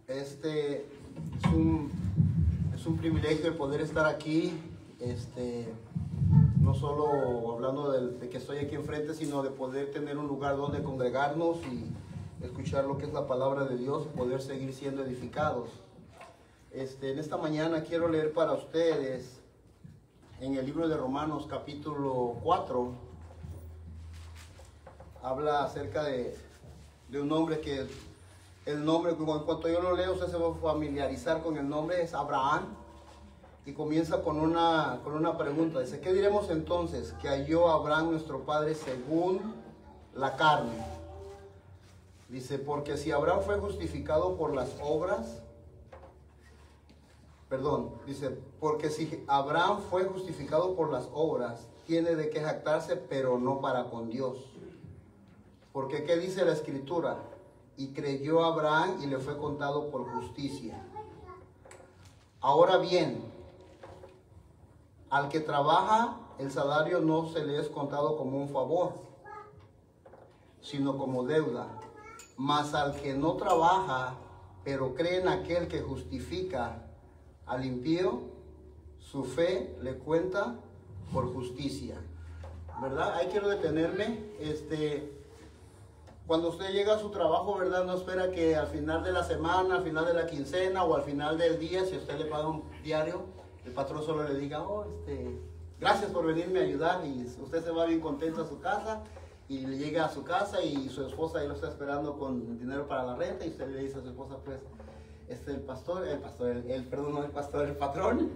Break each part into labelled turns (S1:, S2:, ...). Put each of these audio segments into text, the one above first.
S1: Es un privilegio el poder estar aquí, no solo hablando de que estoy aquí enfrente, sino de poder tener un lugar donde congregarnos y escuchar lo que es la palabra de Dios y poder seguir siendo edificados. En esta mañana quiero leer para ustedes en el libro de Romanos capítulo 4. Habla acerca de un hombre que el nombre, en cuanto yo lo leo, usted se va a familiarizar con el nombre, es Abraham. Y comienza con una pregunta. Dice, ¿qué diremos entonces? Que halló Abraham nuestro padre según la carne. Dice, porque si Abraham fue justificado por las obras, porque si Abraham fue justificado por las obras, tiene de qué jactarse, pero no para con Dios. Porque ¿qué dice la Escritura? Y creyó Abraham y le fue contado por justicia. Ahora bien, al que trabaja, el salario no se le es contado como un favor, sino como deuda. Mas al que no trabaja, pero cree en aquel que justifica al impío, su fe le cuenta por justicia. ¿Verdad? Ahí quiero detenerme. Cuando usted llega a su trabajo, ¿verdad? No espera que al final de la semana, al final de la quincena o al final del día, si usted le paga un diario, el patrón solo le diga, gracias por venirme a ayudar, y usted se va bien contento a su casa y le llega a su casa y su esposa ahí lo está esperando con dinero para la renta, y usted le dice a su esposa, pues, el patrón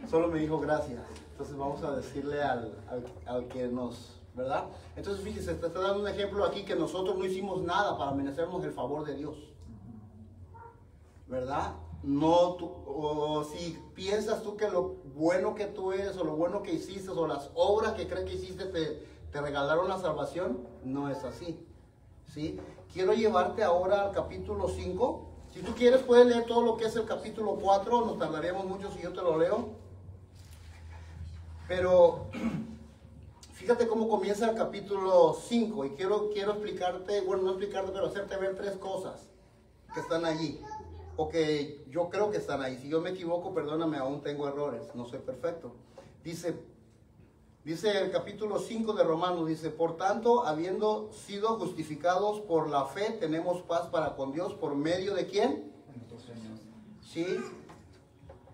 S1: solo me dijo gracias. Entonces vamos a decirle al que nos... ¿verdad? Entonces fíjese, te está dando un ejemplo aquí que nosotros no hicimos nada para merecernos el favor de Dios, ¿verdad? No, o si piensas tú que lo bueno que tú eres o lo bueno que hiciste o las obras que crees que hiciste te regalaron la salvación, no es así, ¿sí? Quiero llevarte ahora al capítulo 5. Si tú quieres puedes leer todo lo que es el capítulo 4, nos tardaríamos mucho si yo te lo leo, pero... Fíjate cómo comienza el capítulo 5 y quiero explicarte, bueno, no explicarte, pero hacerte ver tres cosas que están allí, o que yo creo que están ahí. Si yo me equivoco, perdóname, aún tengo errores, no soy perfecto. Dice el capítulo 5 de Romanos, dice, por tanto, habiendo sido justificados por la fe, tenemos paz para con Dios, ¿por medio de quién? ¿Sí?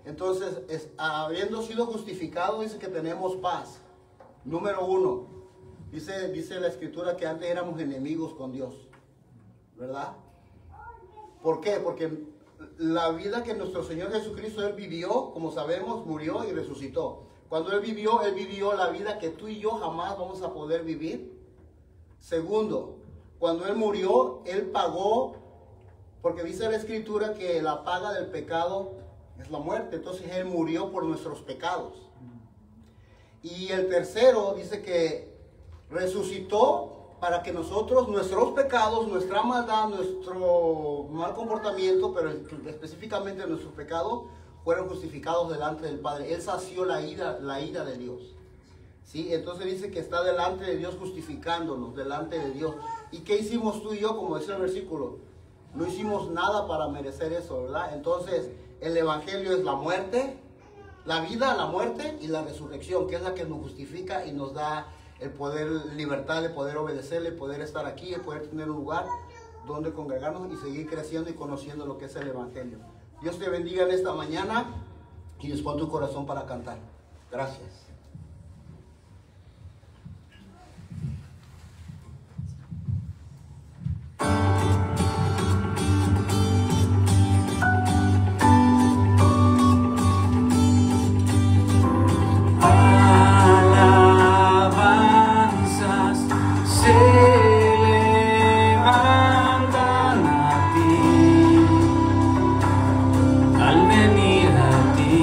S1: Entonces, habiendo sido justificados, dice que tenemos paz. Número 1, dice la Escritura que antes éramos enemigos con Dios, ¿verdad? ¿Por qué? Porque la vida que nuestro Señor Jesucristo, Él vivió, como sabemos, murió y resucitó. Cuando Él vivió la vida que tú y yo jamás vamos a poder vivir. Segundo, cuando Él murió, Él pagó, porque dice la Escritura que la paga del pecado es la muerte. Entonces Él murió por nuestros pecados. Y el tercero dice que resucitó para que nosotros, nuestros pecados, nuestra maldad, nuestro mal comportamiento, pero específicamente nuestros pecados, fueron justificados delante del Padre. Él sació la ira de Dios. ¿Sí? Entonces dice que está delante de Dios justificándonos, delante de Dios. ¿Y qué hicimos tú y yo? Como dice el versículo, no hicimos nada para merecer eso, ¿verdad? Entonces el Evangelio es la muerte, la vida, la muerte y la resurrección, que es la que nos justifica y nos da el poder, libertad, el poder obedecerle, el poder estar aquí, el poder tener un lugar donde congregarnos y seguir creciendo y conociendo lo que es el Evangelio. Dios te bendiga en esta mañana y dispón tu corazón para cantar. Gracias.
S2: Al venir a ti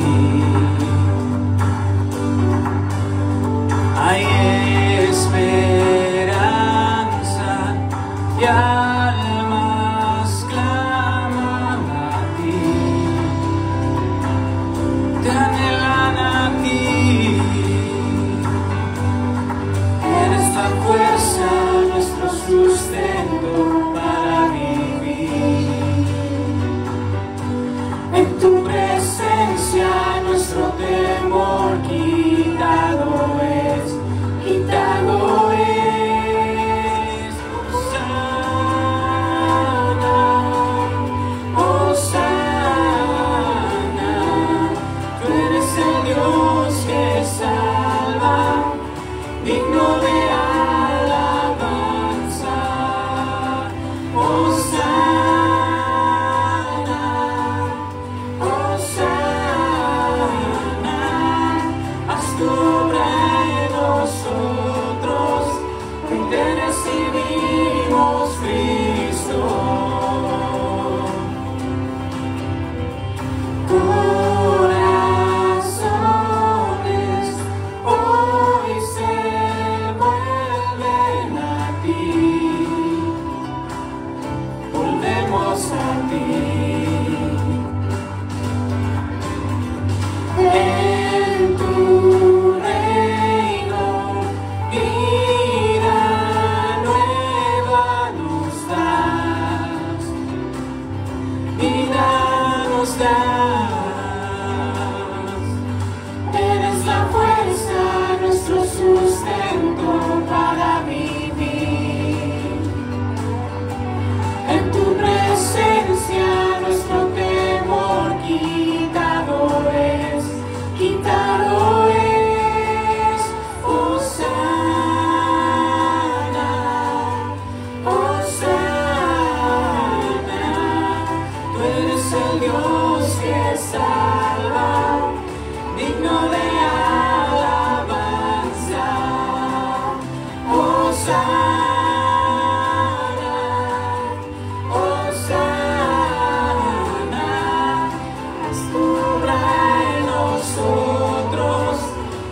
S2: Eres la fuerza, nuestro sustento para vivir. En tu presencia nuestro temor quitado es, quitado es. Hosana, Hosana, tú eres el Dios que salva, digno de alabanza. Hosana, Hosana, haz tu obra en nosotros,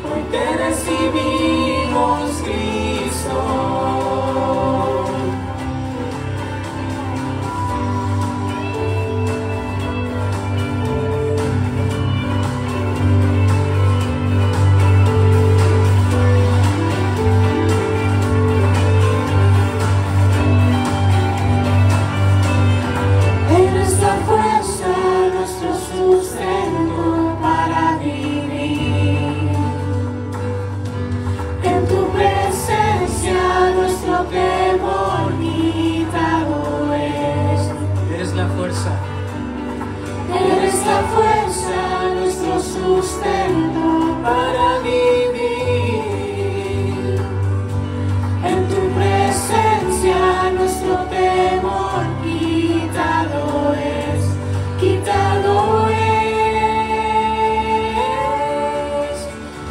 S2: hoy te recibimos, Cristo. Eres la fuerza, nuestro sustento para vivir. En tu presencia nuestro temor quitado es.
S3: Eres la fuerza.
S2: Eres la fuerza, nuestro sustento para vivir. En tu presencia nuestro temor quitado es, quitado es.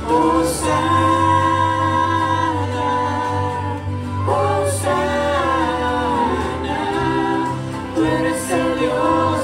S2: Hosana, Hosana, tú eres el Dios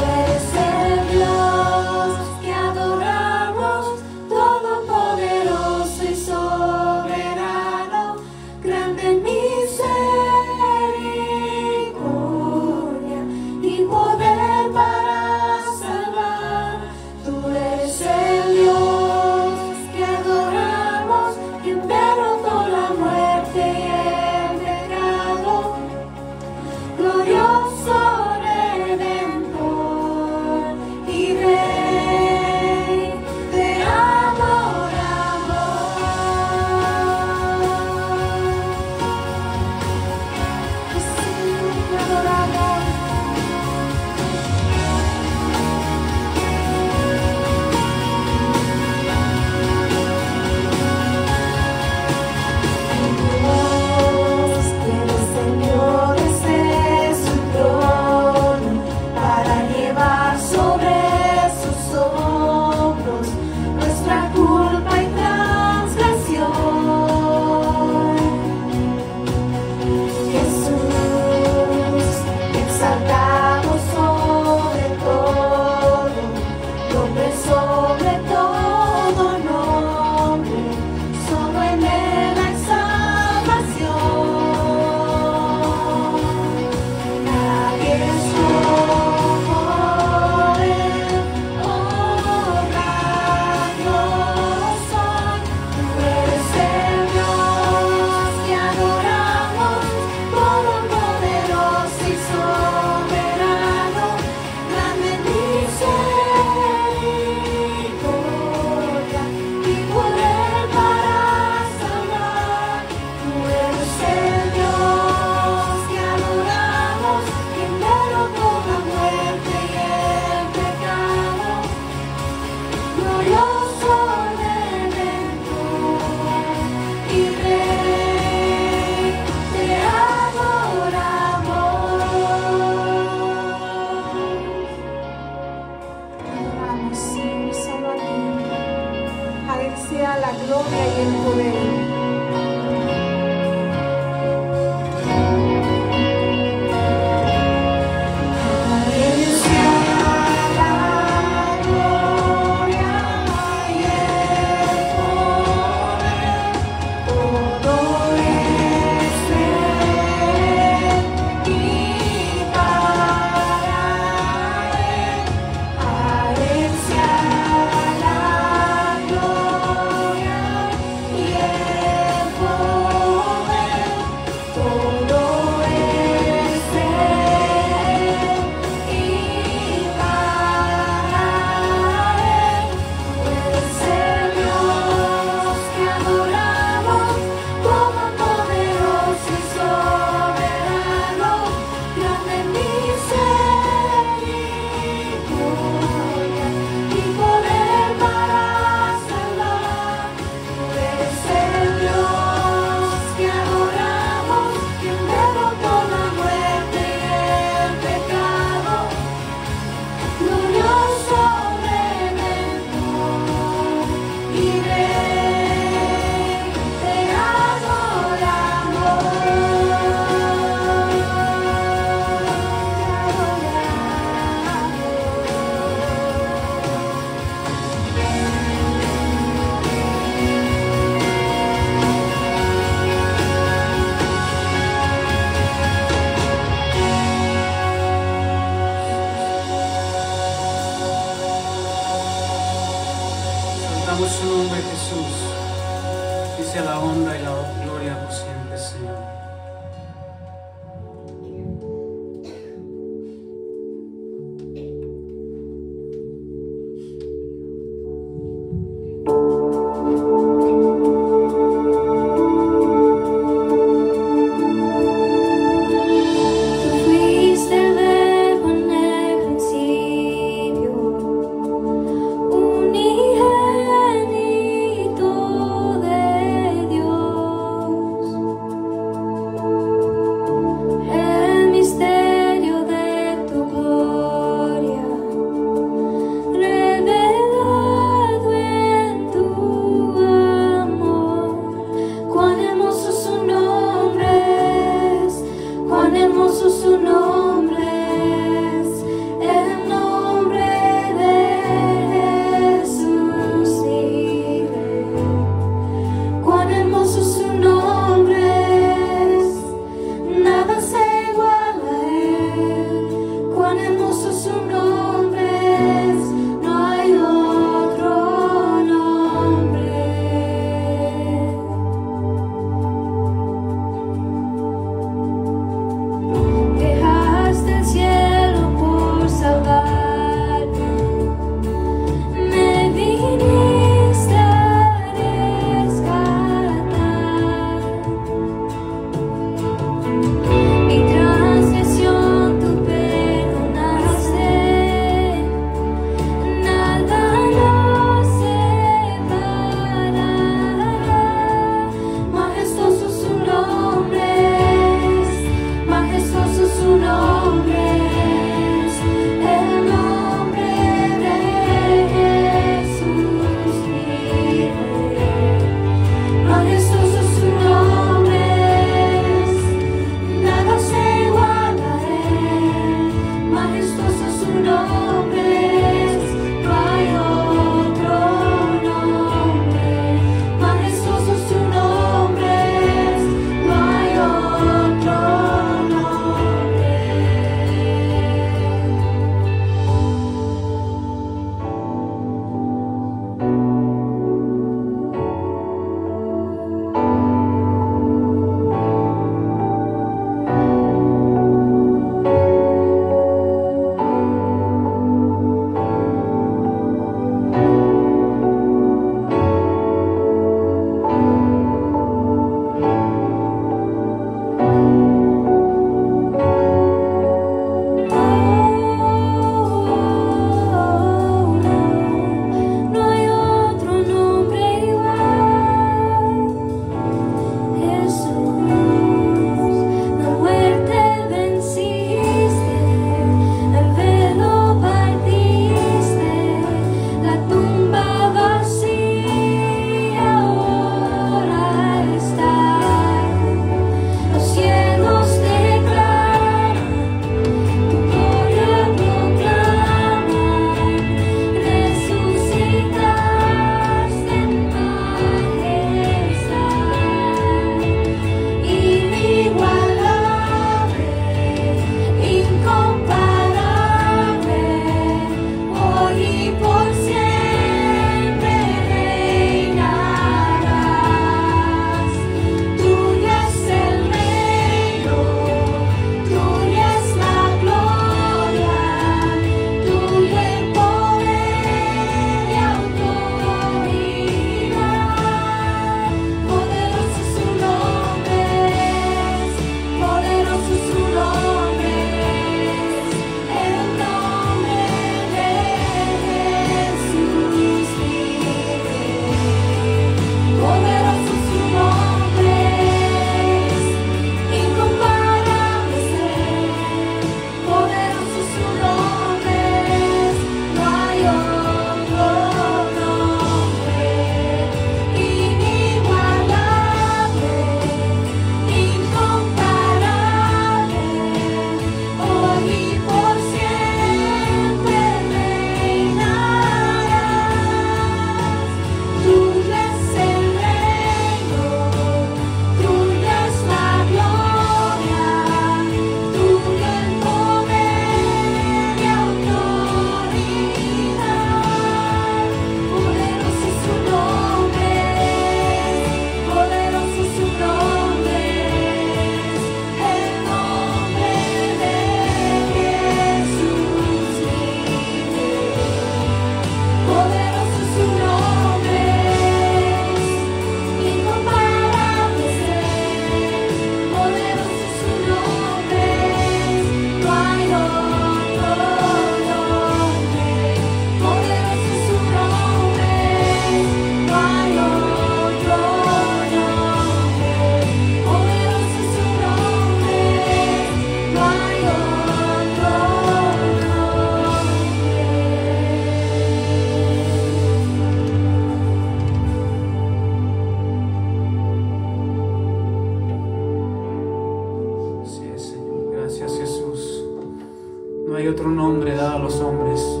S2: No hay otro nombre dado a los hombres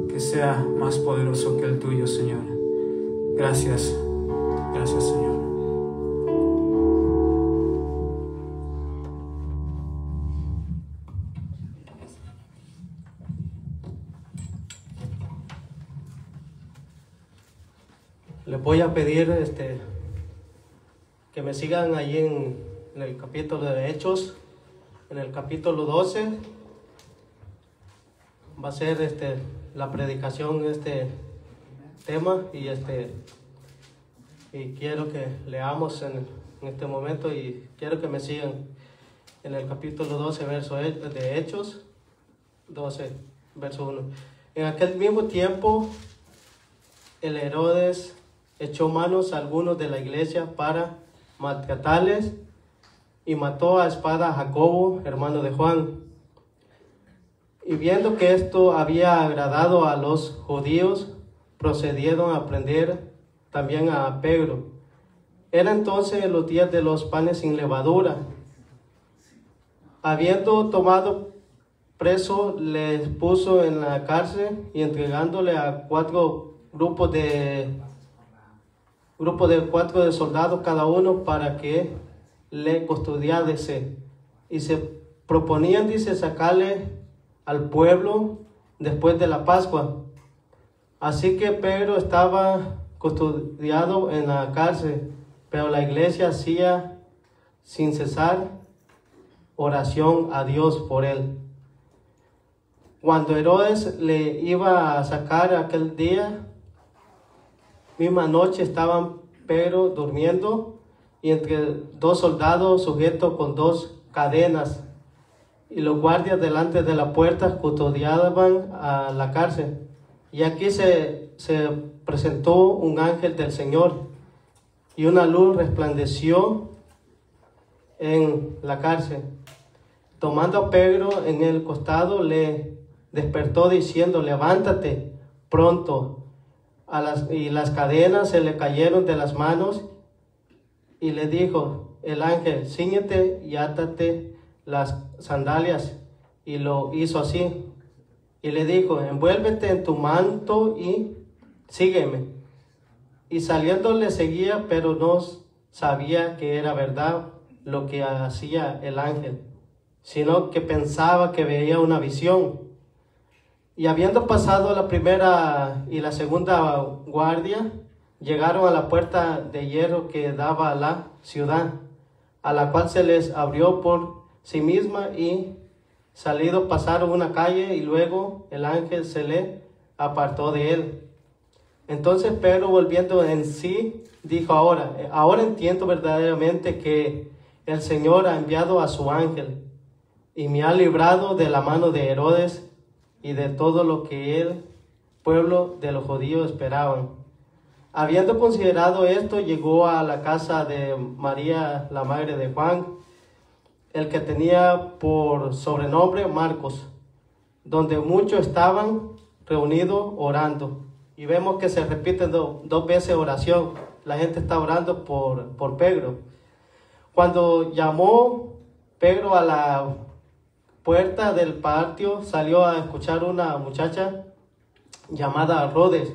S2: que sea más poderoso que el tuyo, Señor. Gracias. Gracias, Señor.
S3: Les voy a pedir que me sigan ahí en el capítulo de Hechos, en el capítulo 12. Va a ser la predicación tema y quiero que leamos en este momento y quiero que me sigan en el capítulo 12, verso de Hechos 12, verso 1. En aquel mismo tiempo el Herodes echó manos a algunos de la iglesia para maltratarles y mató a espada a Jacobo, hermano de Juan. Y viendo que esto había agradado a los judíos, procedieron a prender también a Pedro. Era entonces los días de los panes sin levadura. Habiendo tomado preso, les puso en la cárcel y entregándole a grupos de 4 de soldados cada uno para que le custodiase. Y se proponían, sacarle al pueblo después de la Pascua. Así que Pedro estaba custodiado en la cárcel, pero la iglesia hacía sin cesar oración a Dios por él. Cuando Herodes le iba a sacar aquel día, misma noche estaban Pedro durmiendo y entre 2 soldados sujetos con 2 cadenas, y los guardias delante de la puerta custodiaban a la cárcel. Y aquí se presentó un ángel del Señor, y una luz resplandeció en la cárcel. Tomando a Pedro en el costado, le despertó diciendo: levántate pronto. Y las cadenas se le cayeron de las manos, y le dijo el ángel: cíñete y átate las sandalias. Y lo hizo así. Y le dijo: envuélvete en tu manto y sígueme. Y saliendo le seguía, pero no sabía que era verdad lo que hacía el ángel, sino que pensaba que veía una visión. Y habiendo pasado la primera y la segunda guardia, llegaron a la puerta de hierro que daba a la ciudad, a la cual se les abrió por sí misma, y salido pasaron una calle, y luego el ángel se le apartó de él. Entonces Pedro, volviendo en sí, dijo: ahora entiendo verdaderamente que el Señor ha enviado a su ángel y me ha librado de la mano de Herodes y de todo lo que el pueblo de los judíos esperaban. Habiendo considerado esto, llegó a la casa de María, la madre de Juan, el que tenía por sobrenombre Marcos, donde muchos estaban reunidos orando. Y vemos que se repite 2 veces oración. La gente está orando por Pedro. Cuando llamó Pedro a la puerta del patio, salió a escuchar una muchacha llamada Rhodes,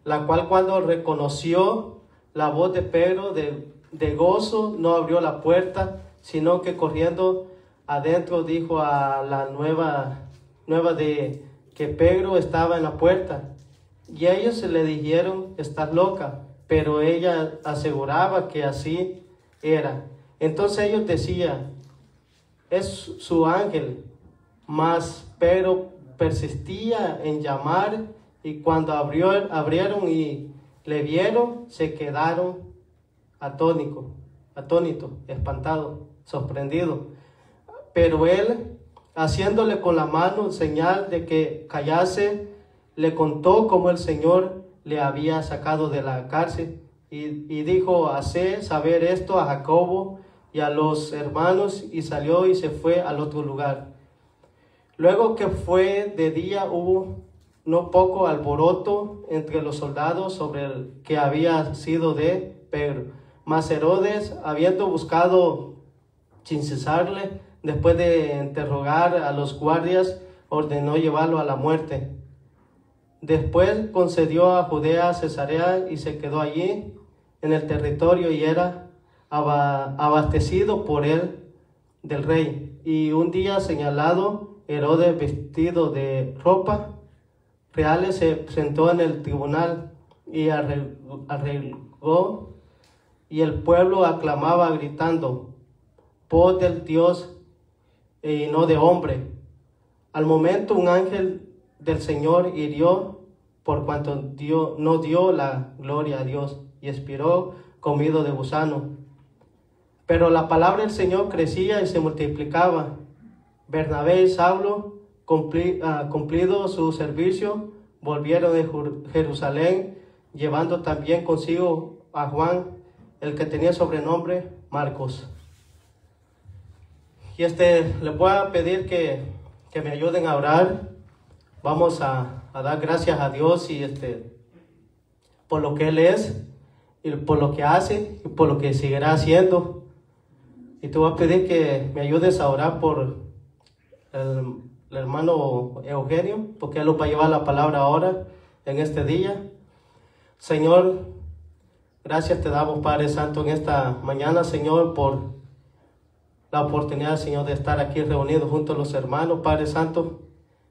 S3: la cual, cuando reconoció la voz de Pedro, de gozo no abrió la puerta, sino que corriendo adentro dijo a la nueva de que Pedro estaba en la puerta. Y ellos le dijeron: estás loca. Pero ella aseguraba que así era. Entonces ellos decían: es su ángel. Mas Pedro persistía en llamar, y cuando abrieron y le vieron, se quedaron atónitos, espantados, sorprendidos. Pero él, haciéndole con la mano señal de que callase, le contó cómo el Señor le había sacado de la cárcel, y dijo: haced saber esto a Jacobo y a los hermanos, y salió y se fue al otro lugar. Luego que fue de día, hubo no poco alboroto entre los soldados sobre el que había sido de Pedro. Mas Herodes, habiendo buscado sin cesarle, después de interrogar a los guardias, ordenó llevarlo a la muerte. Después concedió a Judea Cesarea y se quedó allí en el territorio y era abastecido por él del rey. Y un día señalado, Herodes, vestido de ropa reales, se sentó en el tribunal y arregló, y el pueblo aclamaba gritando: voz del Dios y no de hombre. Al momento un ángel del Señor hirió, por cuanto no dio la gloria a Dios, y expiró comido de gusano. Pero la palabra del Señor crecía y se multiplicaba. Bernabé y Saulo, cumplido su servicio, volvieron de Jerusalén, llevando también consigo a Juan, el que tenía sobrenombre Marcos. Y les voy a pedir que me ayuden a orar. Vamos a dar gracias a Dios y por lo que Él es, y por lo que hace, y por lo que seguirá haciendo. Y te voy a pedir que me ayudes a orar por el hermano Eugenio, porque Él nos va a llevar la palabra ahora, en este día. Señor, gracias te damos, Padre Santo, en esta mañana, Señor, por la oportunidad, Señor, de estar aquí reunidos junto a los hermanos, Padre Santo.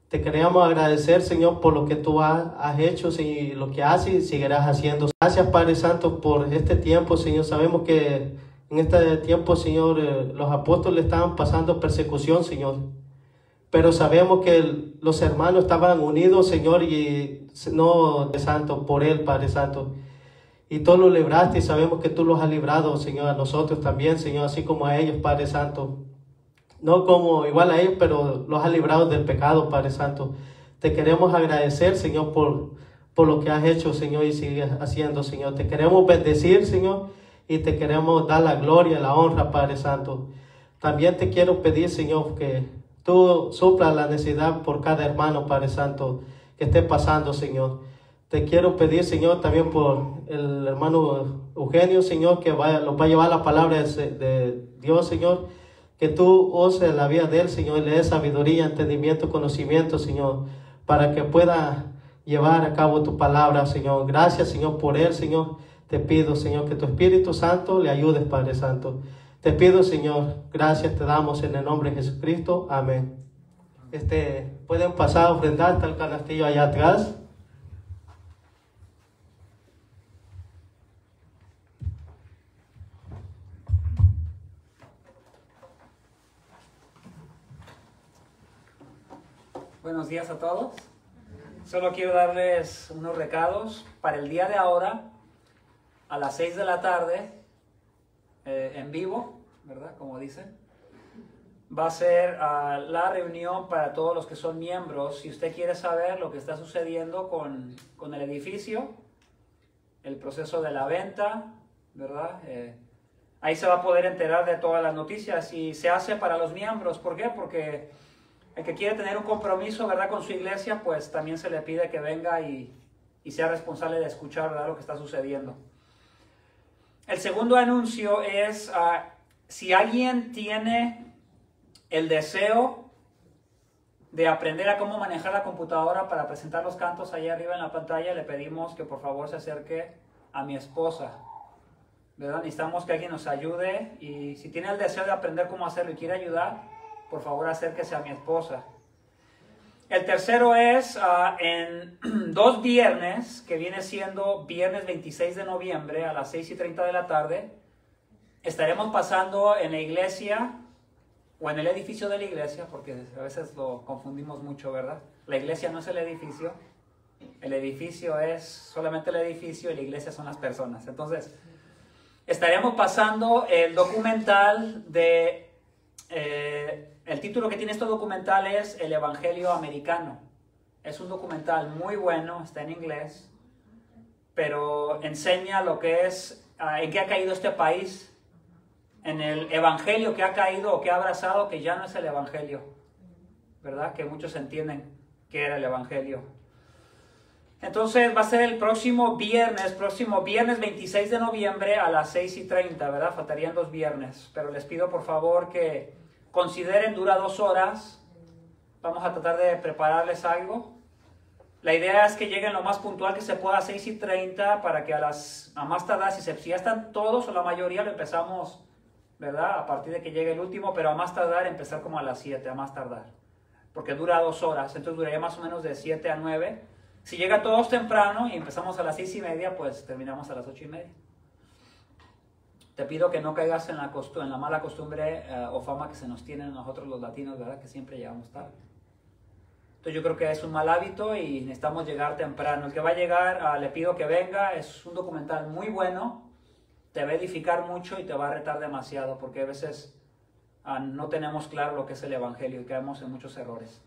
S3: Te queremos agradecer, Señor, por lo que tú has hecho y lo que haces y seguirás haciendo. Gracias, Padre Santo, por este tiempo, Señor. Sabemos que en este tiempo, Señor, los apóstoles estaban pasando persecución, Señor. Pero sabemos que los hermanos estaban unidos, Señor, y no, Padre Santo, por Él, Padre Santo. Y tú los libraste y sabemos que tú los has librado, Señor, a nosotros también, Señor, así como a ellos, Padre Santo. No como igual a ellos, pero los has librado del pecado, Padre Santo. Te queremos agradecer, Señor, por lo que has hecho, Señor, y sigues haciendo, Señor. Te queremos bendecir, Señor, y te queremos dar la gloria, la honra, Padre Santo. También te quiero pedir, Señor, que tú suplas la necesidad por cada hermano, Padre Santo, que esté pasando, Señor. Te quiero pedir, Señor, también por el hermano Eugenio, Señor, que nos va a llevar la palabra de Dios, Señor. Que tú uses la vida de él, Señor, y le des sabiduría, entendimiento, conocimiento, Señor, para que pueda llevar a cabo tu palabra, Señor. Gracias, Señor, por él, Señor. Te pido, Señor, que tu Espíritu Santo le ayudes, Padre Santo. Te pido, Señor, gracias te damos en el nombre de Jesucristo. Amén. Pueden pasar a ofrendar, está el canastillo allá atrás.
S4: Buenos días a todos. Solo quiero darles unos recados para el día de ahora, a las 6 de la tarde, en vivo, ¿verdad? Como dicen. Va a ser la reunión para todos los que son miembros. Si usted quiere saber lo que está sucediendo con el edificio, el proceso de la venta, ¿verdad? Ahí se va a poder enterar de todas las noticias y se hace para los miembros. ¿Por qué? Porque el que quiere tener un compromiso, ¿verdad?, con su iglesia, pues también se le pide que venga y sea responsable de escuchar, ¿verdad?, lo que está sucediendo. El segundo anuncio es, si alguien tiene el deseo de aprender a cómo manejar la computadora para presentar los cantos allá arriba en la pantalla, le pedimos que por favor se acerque a mi esposa, ¿verdad? Necesitamos que alguien nos ayude y si tiene el deseo de aprender cómo hacerlo y quiere ayudar, por favor acérquese a mi esposa. El tercero es en 2 viernes, que viene siendo viernes 26 de noviembre a las 6:30 de la tarde, estaremos pasando en la iglesia o en el edificio de la iglesia, porque a veces lo confundimos mucho, ¿verdad? La iglesia no es el edificio es solamente el edificio y la iglesia son las personas. Entonces, estaremos pasando el documental de... el título que tiene este documental es El Evangelio Americano. Es un documental muy bueno, está en inglés, pero enseña lo que es, en qué ha caído este país, en el evangelio que ha caído o que ha abrazado, que ya no es el evangelio, ¿verdad? Que muchos entienden que era el evangelio. Entonces va a ser el próximo viernes 26 de noviembre a las 6:30, ¿verdad? Faltarían 2 viernes, pero les pido por favor que consideren, dura 2 horas. Vamos a tratar de prepararles algo. La idea es que lleguen lo más puntual que se pueda a 6:30 para que a más tardar, si ya están todos o la mayoría, lo empezamos, ¿verdad? A partir de que llegue el último, pero a más tardar empezar como a las 7, a más tardar. Porque dura 2 horas, entonces duraría más o menos de 7 a 9. Si llegan todos temprano y empezamos a las 6:30, pues terminamos a las 8:30. Te pido que no caigas en la mala costumbre o fama que se nos tiene a nosotros los latinos, ¿verdad? Que siempre llegamos tarde. Entonces yo creo que es un mal hábito y necesitamos llegar temprano. El que va a llegar, le pido que venga. Es un documental muy bueno. Te va a edificar mucho y te va a retar demasiado porque a veces no tenemos claro lo que es el Evangelio y caemos en muchos errores.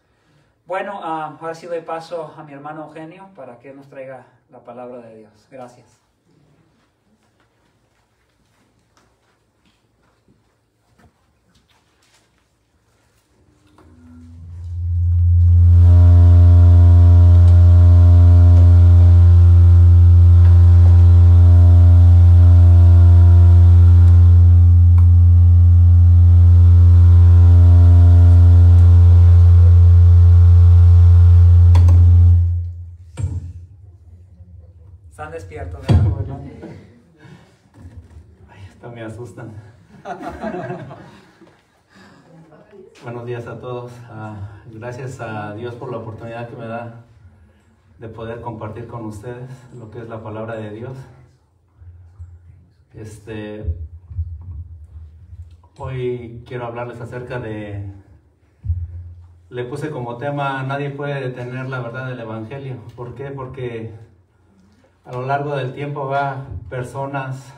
S4: Bueno, ahora sí doy paso a mi hermano Eugenio para que nos traiga la palabra de Dios. Gracias. Están despiertos, ¿verdad?
S5: Ay, hasta me asustan. Buenos días a todos. Gracias a Dios por la oportunidad que me da de poder compartir con ustedes lo que es la palabra de Dios. Hoy quiero hablarles acerca de... Le puse como tema: nadie puede detener la verdad del Evangelio. ¿Por qué? Porque a lo largo del tiempo, personas,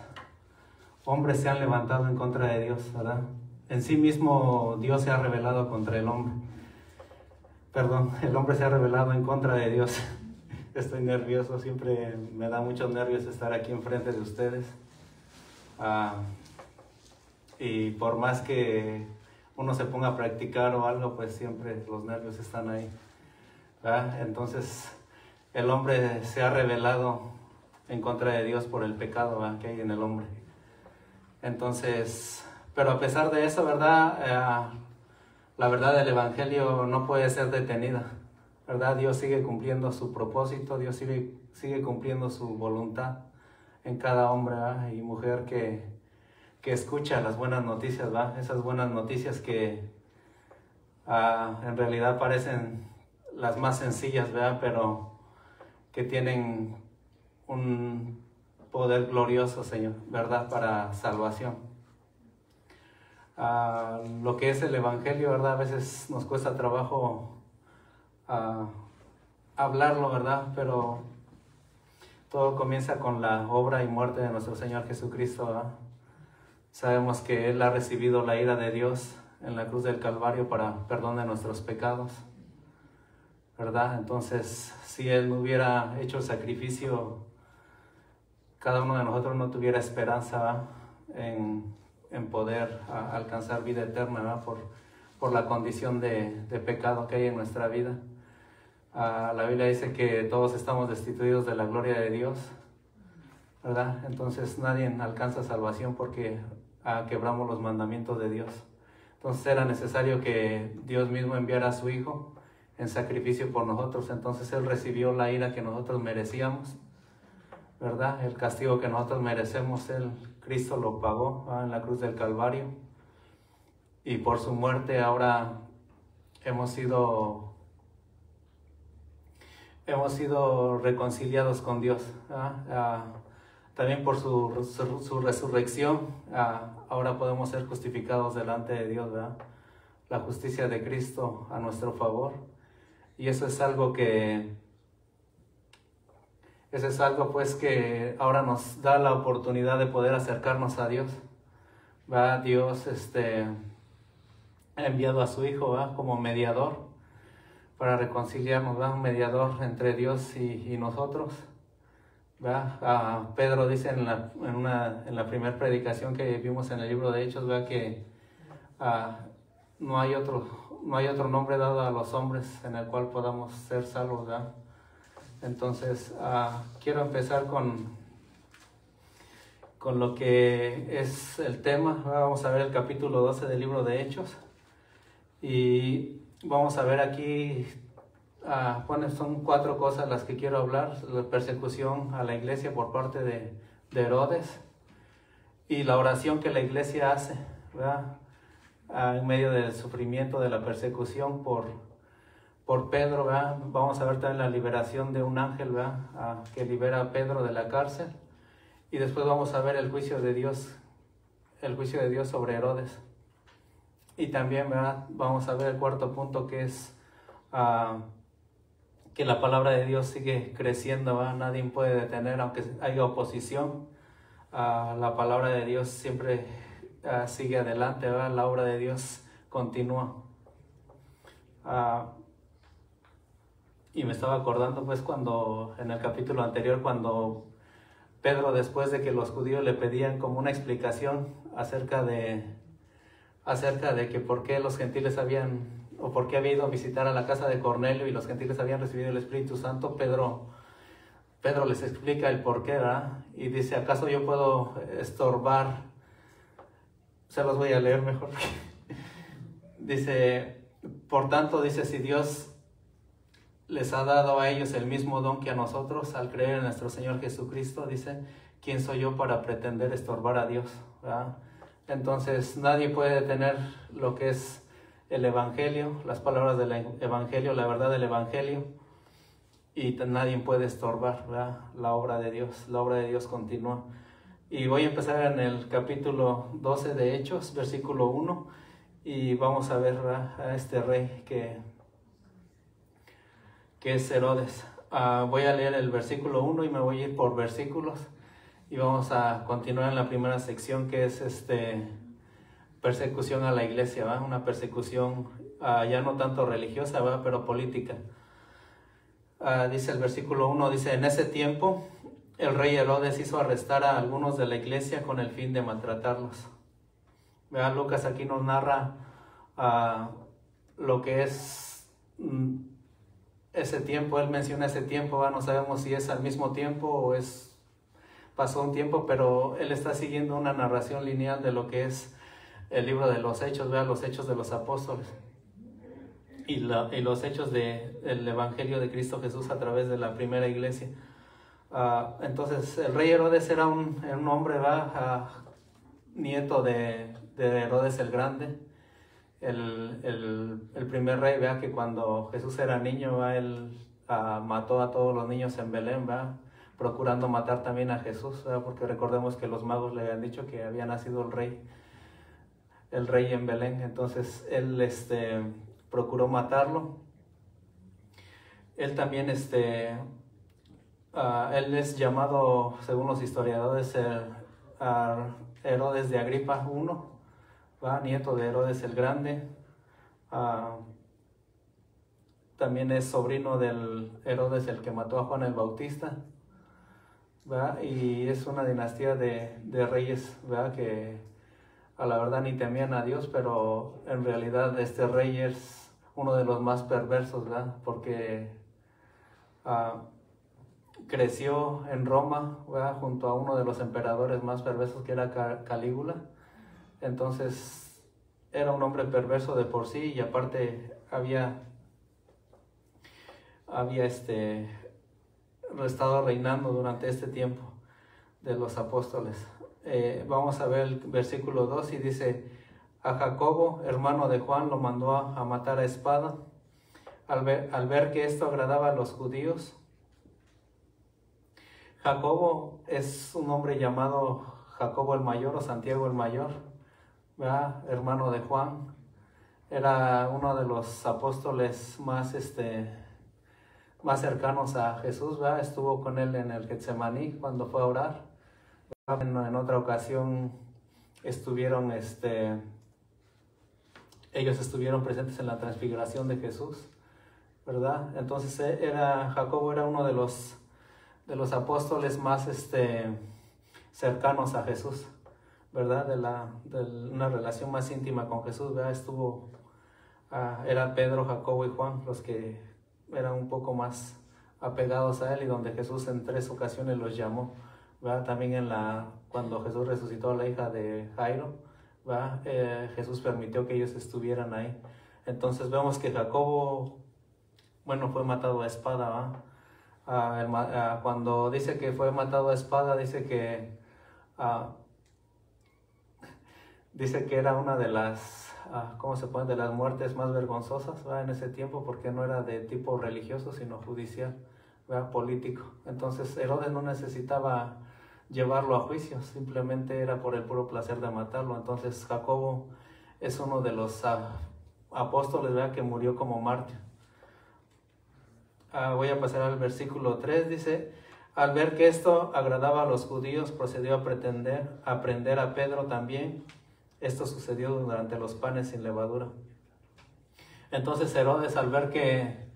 S5: hombres se han levantado en contra de Dios, ¿verdad? En sí mismo Dios se ha rebelado contra el hombre. Perdón, el hombre se ha rebelado en contra de Dios. Estoy nervioso, siempre me da muchos nervios estar aquí enfrente de ustedes. Y por más que uno se ponga a practicar o algo, pues siempre los nervios están ahí, ¿verdad? Entonces, el hombre se ha rebelado en contra de Dios por el pecado, ¿verdad?, que hay en el hombre. Entonces, pero a pesar de eso, ¿verdad? La verdad del Evangelio no puede ser detenida, ¿verdad? Dios sigue cumpliendo su propósito, Dios sigue cumpliendo su voluntad en cada hombre, ¿verdad?, y mujer que escucha las buenas noticias, ¿verdad? Esas buenas noticias que en realidad parecen las más sencillas, ¿verdad?, pero que tienen un poder glorioso, Señor, ¿verdad?, para salvación. Lo que es el Evangelio, ¿verdad?, a veces nos cuesta trabajo hablarlo, ¿verdad?, pero todo comienza con la obra y muerte de nuestro Señor Jesucristo, ¿verdad? Sabemos que Él ha recibido la ira de Dios en la cruz del Calvario para perdón de nuestros pecados, ¿verdad? Entonces, si Él no hubiera hecho el sacrificio, cada uno de nosotros no tuviera esperanza en poder alcanzar vida eterna, ¿verdad?, por la condición de pecado que hay en nuestra vida. La Biblia dice que todos estamos destituidos de la gloria de Dios, ¿verdad? Entonces nadie alcanza salvación porque quebramos los mandamientos de Dios. Entonces era necesario que Dios mismo enviara a su Hijo en sacrificio por nosotros. Entonces Él recibió la ira que nosotros merecíamos, ¿verdad? El castigo que nosotros merecemos, Cristo lo pagó en la cruz del Calvario. Y por su muerte ahora hemos sido reconciliados con Dios, ¿verdad? También por su resurrección, ahora podemos ser justificados delante de Dios, ¿verdad? La justicia de Cristo a nuestro favor. Y eso es algo pues que ahora nos da la oportunidad de poder acercarnos a Dios, ¿verdad? Dios ha enviado a su Hijo, ¿verdad?, como mediador para reconciliarnos, ¿verdad?, un mediador entre Dios y nosotros, ¿verdad? Pedro dice en la primera predicación que vimos en el libro de Hechos, ¿verdad?, que no hay otro nombre dado a los hombres en el cual podamos ser salvos, ¿verdad? Entonces, quiero empezar con lo que es el tema. Vamos a ver el capítulo 12 del libro de Hechos. Y vamos a ver aquí, bueno, son 4 cosas las que quiero hablar: la persecución a la iglesia por parte de Herodes, y la oración que la iglesia hace, ¿verdad? En medio del sufrimiento, de la persecución por Pedro, ¿verdad? Vamos a ver también la liberación de un ángel, ¿verdad? Que libera a Pedro de la cárcel, y después vamos a ver el juicio de Dios sobre Herodes. Y también, ¿verdad?, vamos a ver el 4.º punto, que es que la palabra de Dios sigue creciendo, ¿verdad? Nadie puede detener, aunque haya oposición. La palabra de Dios siempre sigue adelante, ¿verdad? La obra de Dios continúa. Y me estaba acordando, pues, cuando en el capítulo anterior, cuando Pedro, después de que los judíos le pedían como una explicación acerca de que por qué los gentiles o por qué había ido a visitar a la casa de Cornelio y los gentiles habían recibido el Espíritu Santo, Pedro les explica el por qué, ¿verdad? Y dice: ¿acaso yo puedo estorbar? Se los voy a leer mejor. Dice: por tanto, dice, si Dios les ha dado a ellos el mismo don que a nosotros al creer en nuestro Señor Jesucristo, dice, ¿quién soy yo para pretender estorbar a Dios? ¿Verdad? Entonces nadie puede detener lo que es el Evangelio, las palabras del Evangelio, la verdad del Evangelio, y nadie puede estorbar, ¿verdad?, la obra de Dios. La obra de Dios continúa. Y voy a empezar en el capítulo 12 de Hechos, versículo 1, y vamos a ver, ¿verdad?, a este rey que es Herodes. Voy a leer el versículo 1 y me voy a ir por versículos, y vamos a continuar en la primera sección, que es persecución a la iglesia, ¿verdad? Una persecución ya no tanto religiosa, ¿verdad?, pero política. Dice el versículo 1, dice: en ese tiempo el rey Herodes hizo arrestar a algunos de la iglesia con el fin de maltratarlos. ¿Verdad? Lucas aquí nos narra lo que es ese tiempo. Él menciona ese tiempo, ¿verdad? No sabemos si es al mismo tiempo o pasó un tiempo, pero él está siguiendo una narración lineal de lo que es el libro de los Hechos, ¿verdad? Los Hechos de los Apóstoles y los hechos del Evangelio de Cristo Jesús a través de la primera iglesia. Entonces el rey Herodes era un hombre, ¿verdad?, nieto de Herodes el Grande, el primer rey, ¿verdad?, que cuando Jesús era niño, ¿verdad?, él mató a todos los niños en Belén, ¿verdad?, procurando matar también a Jesús, ¿verdad?, porque recordemos que los magos le habían dicho que había nacido el rey en Belén. Entonces él procuró matarlo. Él también él es llamado, según los historiadores, Herodes de Agripa I, ¿va?, nieto de Herodes el Grande. También es sobrino del Herodes el que mató a Juan el Bautista, ¿va? Y es una dinastía de reyes, ¿va?, que a la verdad ni temían a Dios, pero en realidad este rey es uno de los más perversos, ¿verdad?, porque creció en Roma, ¿verdad?, junto a uno de los emperadores más perversos, que era Calígula. Entonces era un hombre perverso de por sí, y aparte había estado reinando durante este tiempo de los apóstoles. Vamos a ver el versículo 2 y dice: a Jacobo, hermano de Juan, lo mandó a matar a espada. Al ver que esto agradaba a los judíos. Jacobo es un hombre llamado Jacobo el Mayor o Santiago el Mayor, ¿verdad?, hermano de Juan. Era uno de los apóstoles más cercanos a Jesús, ¿verdad? Estuvo con él en el Getsemaní cuando fue a orar. En otra ocasión ellos estuvieron presentes en la transfiguración de Jesús, ¿verdad? Entonces Jacobo era uno de los apóstoles más cercanos a Jesús, ¿verdad? De una relación más íntima con Jesús, ¿verdad? Eran Pedro, Jacobo y Juan los que eran un poco más apegados a él, y donde Jesús en 3 ocasiones los llamó, ¿verdad? También cuando Jesús resucitó a la hija de Jairo, ¿verdad? Jesús permitió que ellos estuvieran ahí. Entonces vemos que Jacobo, bueno, fue matado a espada, ¿va? Cuando dice que fue matado a espada, dice que era una de las, ¿cómo se pone?, de las muertes más vergonzosas, ¿va?, en ese tiempo, porque no era de tipo religioso, sino judicial, ¿va?, político. Entonces Herodes no necesitaba llevarlo a juicio, simplemente era por el puro placer de matarlo. Entonces Jacobo es uno de los apóstoles, ¿verdad?, que murió como mártir. Voy a pasar al versículo 3, dice: al ver que esto agradaba a los judíos, procedió a prender a Pedro también. Esto sucedió durante los panes sin levadura. Entonces Herodes, al ver que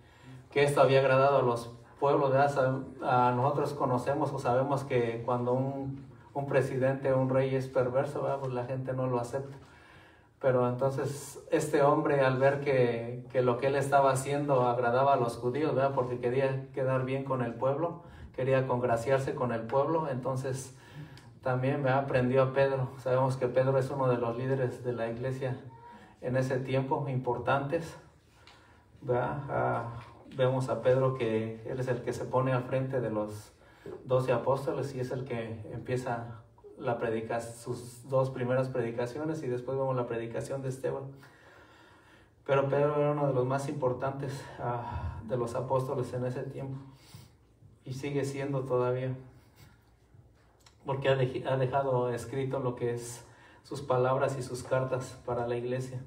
S5: esto había agradado a los pueblos, ¿verdad?, a nosotros conocemos o sabemos que cuando un presidente o un rey es perverso, ¿verdad?, pues la gente no lo acepta. Pero entonces este hombre, al ver que lo que él estaba haciendo agradaba a los judíos, ¿verdad?, porque quería quedar bien con el pueblo, quería congraciarse con el pueblo, entonces también, ¿verdad?, prendió a Pedro. Sabemos que Pedro es uno de los líderes de la iglesia en ese tiempo, importantes, ¿verdad? Vemos a Pedro que él es el que se pone al frente de los 12 apóstoles y es el que empieza sus 2 primeras predicaciones, y después vemos la predicación de Esteban. Pero Pedro era uno de los más importantes de los apóstoles en ese tiempo, y sigue siendo todavía, porque ha dejado escrito lo que es sus palabras y sus cartas para la iglesia.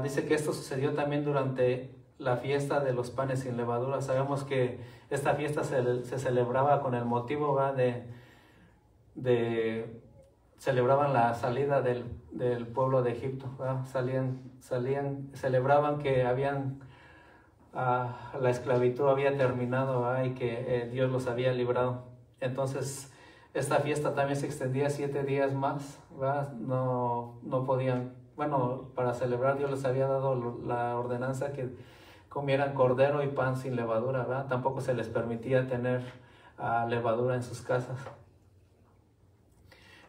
S5: Dice que esto sucedió también durante la fiesta de los panes sin levadura. Sabemos que esta fiesta se celebraba con el motivo, ¿verdad?, celebraban la salida del pueblo de Egipto, ¿verdad? Celebraban que la esclavitud había terminado, ¿verdad?, y que Dios los había librado. Entonces esta fiesta también se extendía 7 días más, ¿verdad? No podían, bueno, para celebrar Dios les había dado la ordenanza que comieran cordero y pan sin levadura, ¿verdad? Tampoco se les permitía tener levadura en sus casas.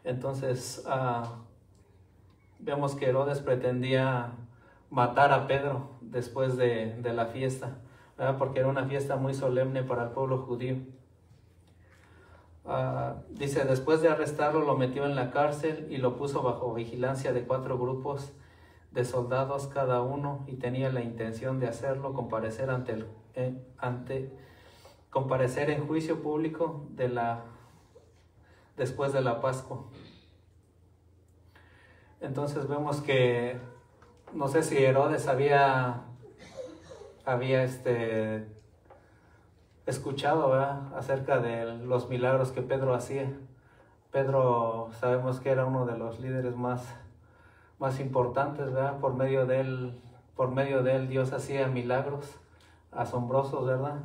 S5: Entonces vemos que Herodes pretendía matar a Pedro después de la fiesta, ¿verdad?, porque era una fiesta muy solemne para el pueblo judío. Dice: después de arrestarlo, lo metió en la cárcel y lo puso bajo vigilancia de 4 grupos de soldados cada uno, y tenía la intención de hacerlo comparecer comparecer en juicio público después de la Pascua. Entonces vemos que, no sé si Herodes había escuchado, ¿verdad?, acerca de los milagros que Pedro hacía. Pedro, sabemos que era uno de los líderes más importantes, ¿verdad? Por medio de él Dios hacía milagros asombrosos, ¿verdad?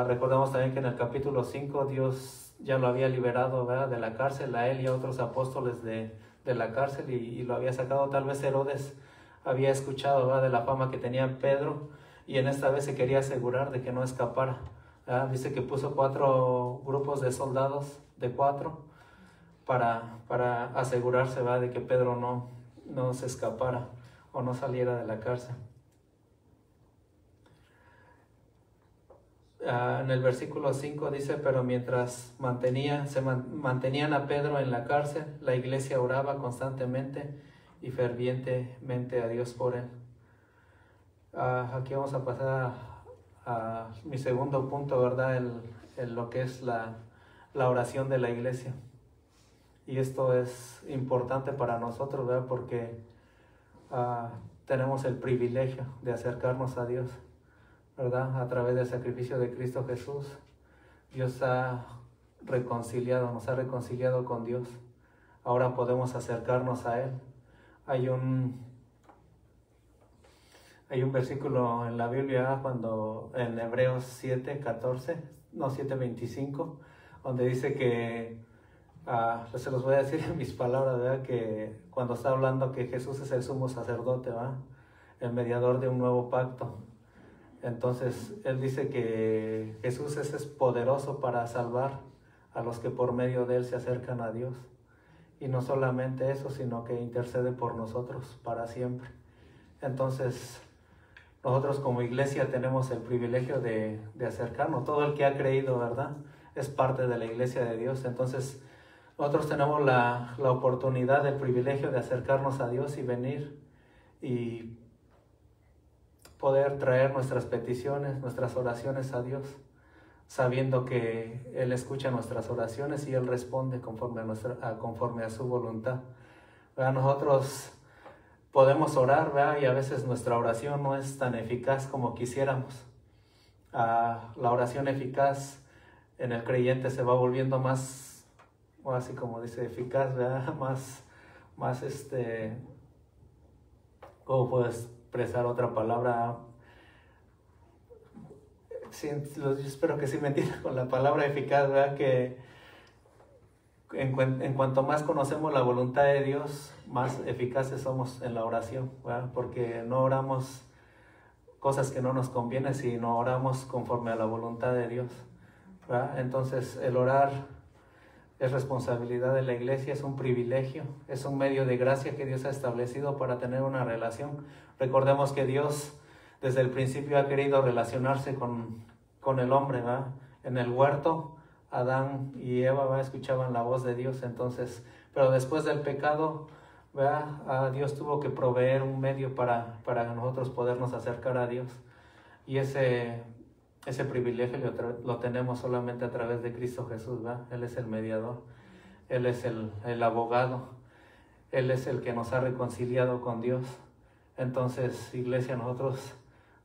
S5: Recordamos también que en el capítulo 5 Dios ya lo había liberado, ¿verdad?, de la cárcel, a él y a otros apóstoles de la cárcel, y lo había sacado. Tal vez Herodes había escuchado, ¿verdad?, de la fama que tenía Pedro, y en esta vez se quería asegurar de que no escapara, ¿verdad? Dice que puso 4 grupos de soldados, de 4, para asegurarse, ¿verdad?, de que Pedro no se escapara o no saliera de la cárcel. En el versículo 5 dice: pero mientras mantenían a Pedro en la cárcel, la iglesia oraba constantemente y fervientemente a Dios por él. Aquí vamos a pasar a mi segundo punto, ¿verdad?, en lo que es la oración de la iglesia. Y esto es importante para nosotros, ¿verdad?, porque tenemos el privilegio de acercarnos a Dios, ¿verdad?, a través del sacrificio de Cristo Jesús. Dios nos ha reconciliado con Dios. Ahora podemos acercarnos a Él. Hay un versículo en la Biblia, en Hebreos 7:25, donde dice que, se los voy a decir en mis palabras, ¿verdad?, que cuando está hablando que Jesús es el sumo sacerdote, ¿verdad?, el mediador de un nuevo pacto. Entonces él dice que Jesús es poderoso para salvar a los que por medio de él se acercan a Dios. Y no solamente eso, sino que intercede por nosotros para siempre. Entonces, nosotros como iglesia tenemos el privilegio de acercarnos. Todo el que ha creído, ¿verdad?, es parte de la iglesia de Dios. Entonces, nosotros tenemos la oportunidad, el privilegio de acercarnos a Dios y venir y poder traer nuestras peticiones, nuestras oraciones a Dios, sabiendo que Él escucha nuestras oraciones y Él responde conforme a su voluntad. ¿Verdad? Nosotros podemos orar, ¿verdad?, y a veces nuestra oración no es tan eficaz como quisiéramos. La oración eficaz en el creyente se va volviendo más, o así como dice, eficaz, ¿verdad?, más ¿cómo puedo expresar otra palabra? Sí, yo espero que sí me entiendan con la palabra eficaz, ¿verdad?, que en cuanto más conocemos la voluntad de Dios, más eficaces somos en la oración, ¿verdad?, porque no oramos cosas que no nos convienen, sino oramos conforme a la voluntad de Dios, ¿verdad? Entonces, el orar es responsabilidad de la iglesia, es un privilegio, es un medio de gracia que Dios ha establecido para tener una relación. Recordemos que Dios desde el principio ha querido relacionarse con el hombre, ¿verdad? En el huerto, Adán y Eva, ¿verdad?, escuchaban la voz de Dios. Entonces, pero después del pecado, ¿verdad?, Dios tuvo que proveer un medio para nosotros podernos acercar a Dios. Y ese privilegio lo tenemos solamente a través de Cristo Jesús, ¿verdad? Él es el mediador, Él es el abogado, Él es el que nos ha reconciliado con Dios. Entonces, iglesia, nosotros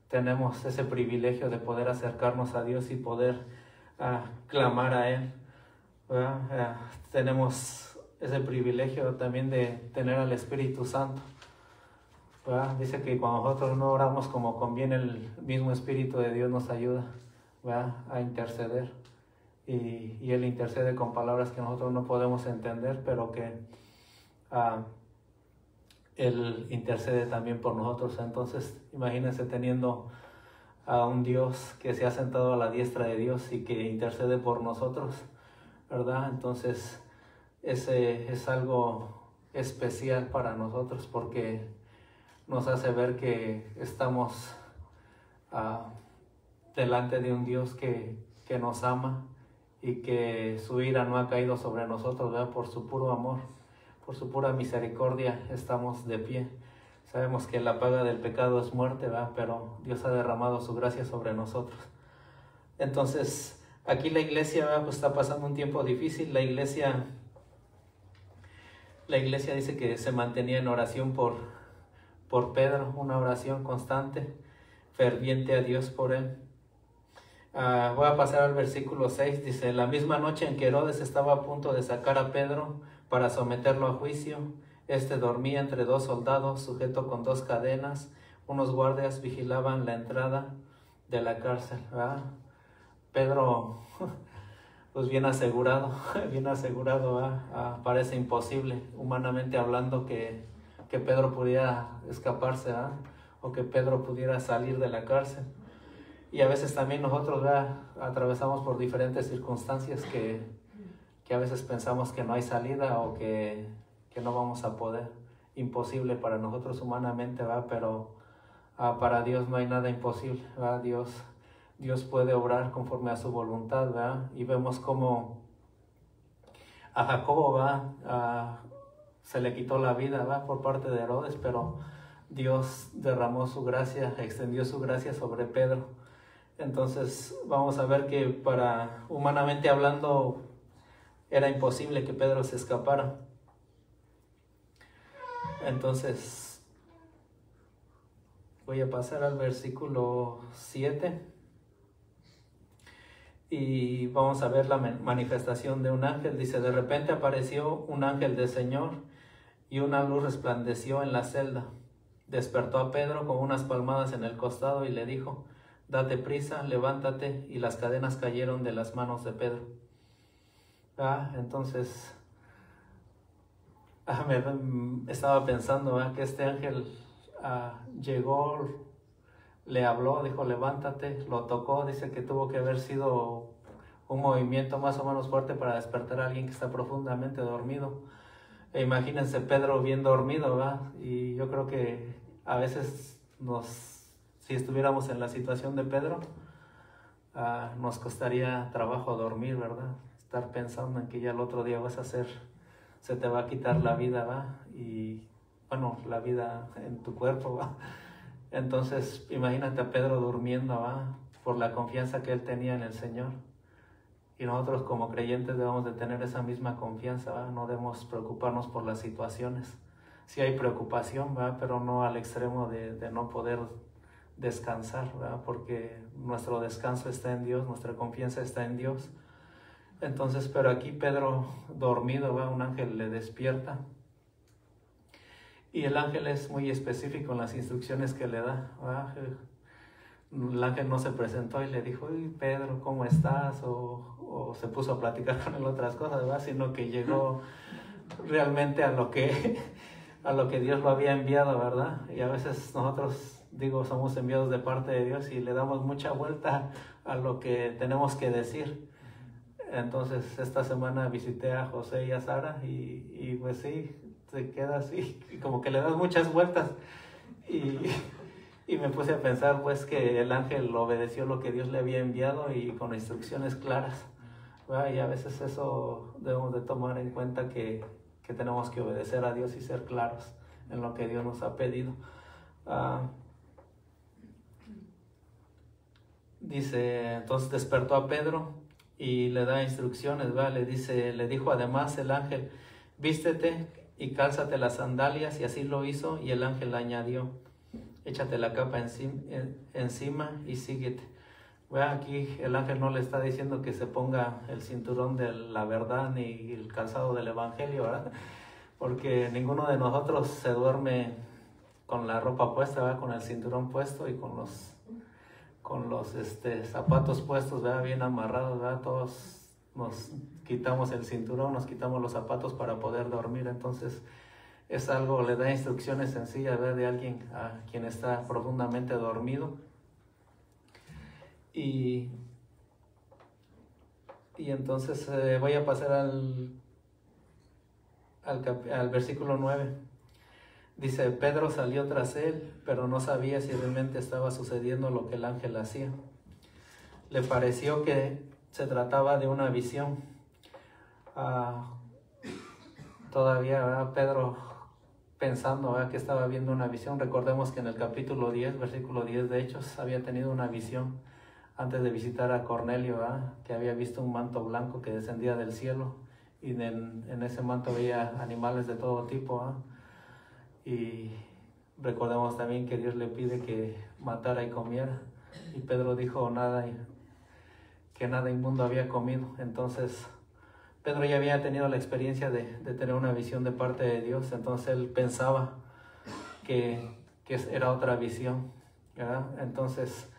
S5: tenemos ese privilegio de poder acercarnos a Dios y poder clamar a Él, ¿verdad? Tenemos ese privilegio también de tener al Espíritu Santo, ¿verdad? Dice que cuando nosotros no oramos como conviene, el mismo Espíritu de Dios nos ayuda, ¿verdad?, a interceder. Y Él intercede con palabras que nosotros no podemos entender, pero que Él intercede también por nosotros. Entonces, imagínense teniendo a un Dios que se ha sentado a la diestra de Dios y que intercede por nosotros, ¿verdad? Entonces, ese es algo especial para nosotros, porque nos hace ver que estamos delante de un Dios que nos ama y que su ira no ha caído sobre nosotros, ¿verdad? Por su puro amor, por su pura misericordia estamos de pie. Sabemos que la paga del pecado es muerte, ¿verdad?, pero Dios ha derramado su gracia sobre nosotros. Entonces, aquí la iglesia, ¿verdad?, pues está pasando un tiempo difícil. La iglesia dice que se mantenía en oración por Pedro, una oración constante, ferviente a Dios por él. Voy a pasar al versículo 6, dice: la misma noche en que Herodes estaba a punto de sacar a Pedro para someterlo a juicio, este dormía entre dos soldados, sujeto con dos cadenas. Unos guardias vigilaban la entrada de la cárcel, ¿verdad? Pedro, pues bien asegurado, ¿verdad? Parece imposible, humanamente hablando, que Pedro pudiera escaparse, ¿verdad?, o que Pedro pudiera salir de la cárcel. Y a veces también nosotros, ¿verdad?, atravesamos por diferentes circunstancias que a veces pensamos que no hay salida o que no vamos a poder. Imposible para nosotros humanamente, ¿verdad?, pero para Dios no hay nada imposible, ¿verdad? Dios puede obrar conforme a su voluntad, ¿verdad? Y vemos cómo a Jacobo, ¿verdad?, se le quitó la vida, ¿verdad?, por parte de Herodes, pero Dios derramó su gracia, extendió su gracia sobre Pedro. Entonces vamos a ver que humanamente hablando era imposible que Pedro se escapara. Entonces voy a pasar al versículo 7 y vamos a ver la manifestación de un ángel. Dice: de repente apareció un ángel del Señor y una luz resplandeció en la celda. Despertó a Pedro con unas palmadas en el costado y le dijo: date prisa, levántate. Y las cadenas cayeron de las manos de Pedro. Entonces, estaba pensando que este ángel llegó, le habló, dijo: levántate, lo tocó. Dice que tuvo que haber sido un movimiento más o menos fuerte para despertar a alguien que está profundamente dormido. E imagínense Pedro bien dormido, ¿verdad? Y yo creo que a veces si estuviéramos en la situación de Pedro, nos costaría trabajo dormir, ¿verdad? Estar pensando en que ya el otro día se te va a quitar la vida, ¿va? Y bueno, la vida en tu cuerpo, ¿va? Entonces, imagínate a Pedro durmiendo, ¿va? Por la confianza que él tenía en el Señor. Y nosotros como creyentes debemos de tener esa misma confianza, ¿va? No debemos preocuparnos por las situaciones. Sí hay preocupación, ¿va? Pero no al extremo de no poder descansar, ¿va? Porque nuestro descanso está en Dios, nuestra confianza está en Dios. Entonces, pero aquí Pedro dormido, ¿va? Un ángel le despierta. Y el ángel es muy específico en las instrucciones que le da, ¿va? El ángel no se presentó y le dijo, Pedro, ¿cómo estás? O se puso a platicar con él otras cosas, ¿verdad? Sino que llegó realmente a lo que Dios lo había enviado, ¿verdad? Y a veces nosotros, somos enviados de parte de Dios y le damos mucha vuelta a lo que tenemos que decir. Entonces, esta semana visité a José y a Sara y pues sí, se queda así, y como que le das muchas vueltas. Y me puse a pensar pues que el ángel obedeció lo que Dios le había enviado y con instrucciones claras, ¿verdad? Y a veces eso debemos de tomar en cuenta que tenemos que obedecer a Dios y ser claros en lo que Dios nos ha pedido. Dice, entonces despertó a Pedro y le da instrucciones, ¿verdad? Le dijo además el ángel, vístete y cálzate las sandalias, y así lo hizo, y el ángel añadió, échate la capa encima y síguete. Bueno, aquí el ángel no le está diciendo que se ponga el cinturón de la verdad ni el calzado del evangelio, ¿verdad? Porque ninguno de nosotros se duerme con la ropa puesta, ¿verdad? Con el cinturón puesto y con los zapatos puestos, ¿verdad? Bien amarrados, ¿verdad? Todos nos quitamos el cinturón, nos quitamos los zapatos para poder dormir. Entonces es algo, le da instrucciones sencillas, ¿verdad? De alguien a quien está profundamente dormido. Y entonces voy a pasar al versículo 9. Dice, Pedro salió tras él, pero no sabía si realmente estaba sucediendo lo que el ángel hacía. Le pareció que se trataba de una visión. Todavía, ¿verdad? Pedro pensando, ¿verdad?, que estaba viendo una visión. Recordemos que en el capítulo 10, versículo 10 de Hechos, había tenido una visión antes de visitar a Cornelio, ¿verdad?, que había visto un manto blanco que descendía del cielo, y en ese manto veía animales de todo tipo, ¿verdad? Y recordemos también que Dios le pide que matara y comiera, y Pedro dijo que nada inmundo había comido. Entonces Pedro ya había tenido la experiencia de tener una visión de parte de Dios, entonces él pensaba que era otra visión, ¿verdad? Entonces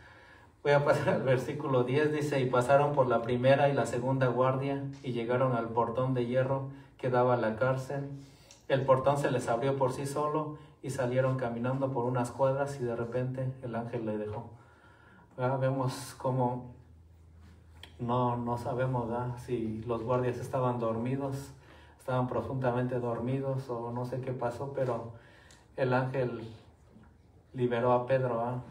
S5: voy a pasar al versículo 10, dice, y pasaron por la primera y la segunda guardia y llegaron al portón de hierro que daba a la cárcel. El portón se les abrió por sí solo y salieron caminando por unas cuadras, y de repente el ángel le dejó. ¿Verdad? Vemos cómo no sabemos, ¿verdad?, si los guardias estaban dormidos, estaban profundamente dormidos, o no sé qué pasó, pero el ángel liberó a Pedro, ¿verdad?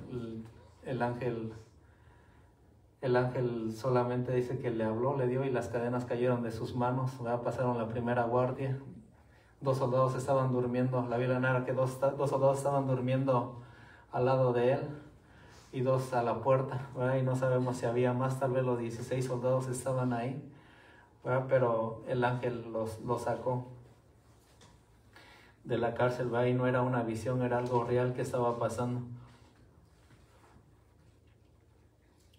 S5: El ángel solamente dice que le habló, le dio, y las cadenas cayeron de sus manos, ¿verdad? Pasaron la primera guardia. 2 soldados estaban durmiendo, la Biblia narra que dos soldados estaban durmiendo al lado de él y 2 a la puerta, ¿verdad? Y no sabemos si había más, tal vez los 16 soldados estaban ahí, ¿verdad? Pero el ángel los sacó de la cárcel, ¿verdad? Y no era una visión, era algo real que estaba pasando.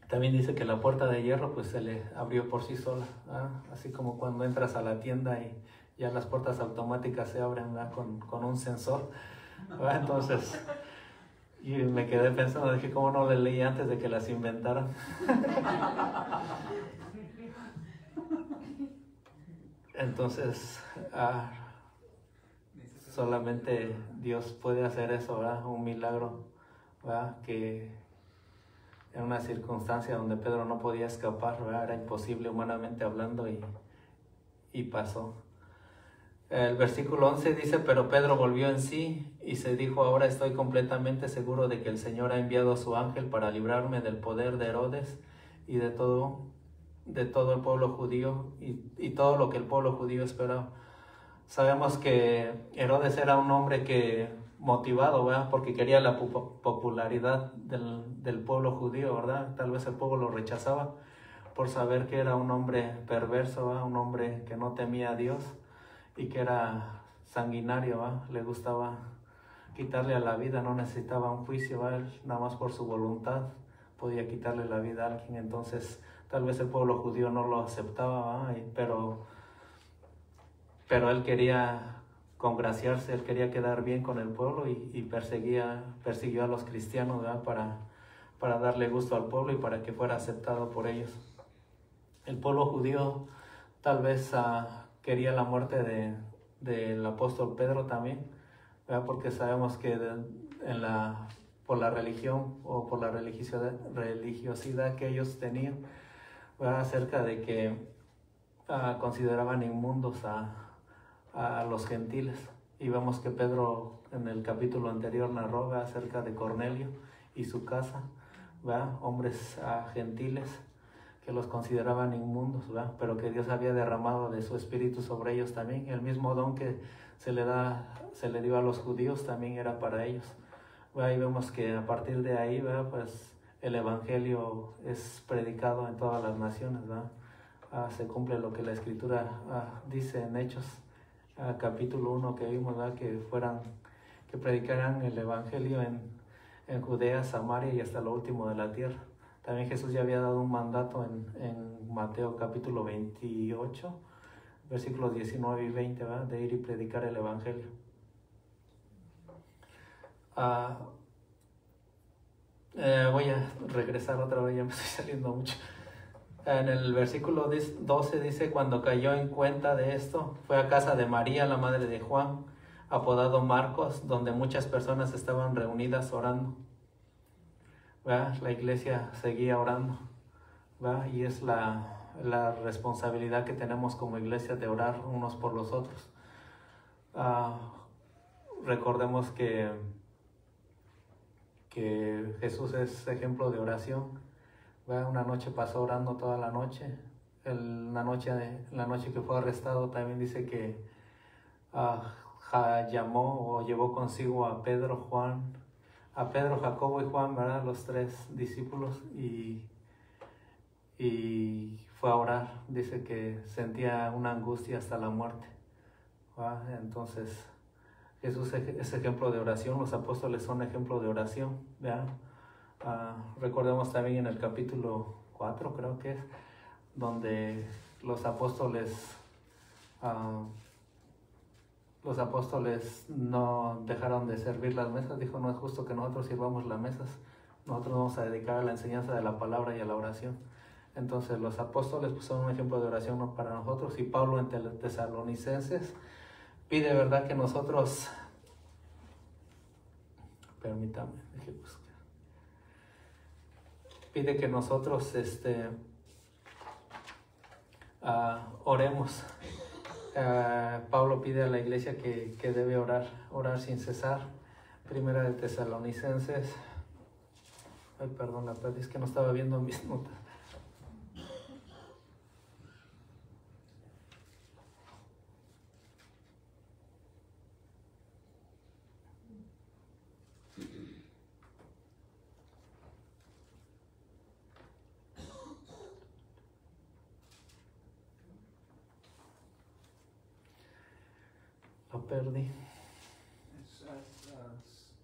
S5: También dice que la puerta de hierro pues se le abrió por sí sola, ¿verdad? Así como cuando entras a la tienda y ya las puertas automáticas se abren, ¿verdad?, con un sensor, ¿verdad? Entonces, y me quedé pensando, dije, ¿cómo no le leí antes de que las inventaran? Entonces, solamente Dios puede hacer eso, ¿verdad? Un milagro, ¿verdad? Que en una circunstancia donde Pedro no podía escapar, ¿verdad?, era imposible humanamente hablando, y pasó. El versículo 11 dice, pero Pedro volvió en sí y se dijo, ahora estoy completamente seguro de que el Señor ha enviado a su ángel para librarme del poder de Herodes y de todo el pueblo judío y todo lo que el pueblo judío esperaba. Sabemos que Herodes era un hombre que motivado, ¿verdad? Porque quería la popularidad del pueblo judío, ¿verdad? Tal vez el pueblo lo rechazaba por saber que era un hombre perverso, ¿verdad? Un hombre que no temía a Dios y que era sanguinario, ¿verdad? Le gustaba quitarle a la vida, no necesitaba un juicio, ¿verdad? Él, nada más por su voluntad podía quitarle la vida a alguien. Entonces tal vez el pueblo judío no lo aceptaba, ¿verdad? Pero él quería congraciarse, él quería quedar bien con el pueblo y persiguió a los cristianos, ¿verdad? Para darle gusto al pueblo y para que fuera aceptado por ellos. El pueblo judío tal vez quería la muerte del apóstol Pedro también, ¿verdad? Porque sabemos que por la religión o por la religiosidad que ellos tenían, ¿verdad? Acerca de que consideraban inmundos a los gentiles. Y vemos que Pedro en el capítulo anterior narró, ¿verdad? Acerca de Cornelio y su casa, ¿verdad? Hombres gentiles que los consideraban inmundos, ¿verdad? Pero que Dios había derramado de su espíritu sobre ellos también. El mismo don que se le dio a los judíos también era para ellos, ¿verdad? Y vemos que a partir de ahí, ¿verdad? Pues el evangelio es predicado en todas las naciones, ¿verdad? Se cumple lo que la escritura dice en Hechos capítulo 1 que vimos, ¿verdad? Que predicaran el evangelio en Judea, Samaria y hasta lo último de la tierra. También Jesús ya había dado un mandato en Mateo capítulo 28, versículos 19 y 20, ¿verdad? De ir y predicar el evangelio. Voy a regresar otra vez, ya me estoy saliendo mucho. En el versículo 12 dice, cuando cayó en cuenta de esto, fue a casa de María, la madre de Juan, apodado Marcos, donde muchas personas estaban reunidas orando. ¿Verdad? La iglesia seguía orando, ¿verdad? Y es la responsabilidad que tenemos como iglesia de orar unos por los otros. Recordemos que Jesús es ejemplo de oración, ¿verdad? Una noche pasó orando toda la noche. La noche que fue arrestado también dice que llamó o llevó consigo a Pedro, Jacobo y Juan, ¿verdad? Los tres discípulos, y fue a orar. Dice que sentía una angustia hasta la muerte, ¿verdad? Entonces Jesús es ejemplo de oración, los apóstoles son ejemplo de oración, ¿verdad? Recordemos también en el capítulo 4, creo que es, donde los apóstoles no dejaron de servir las mesas. Dijo, no es justo que nosotros sirvamos las mesas, nosotros vamos a dedicar a la enseñanza de la palabra y a la oración. Entonces los apóstoles pues, son un ejemplo de oración, ¿no?, para nosotros. Y Pablo en Tesalonicenses pide, ¿verdad?, que nosotros, permítame, deje buscar, pide que nosotros oremos. Pablo pide a la iglesia que debe orar sin cesar. Primera de Tesalonicenses, perdón, es que no estaba viendo mis notas. Lo perdí.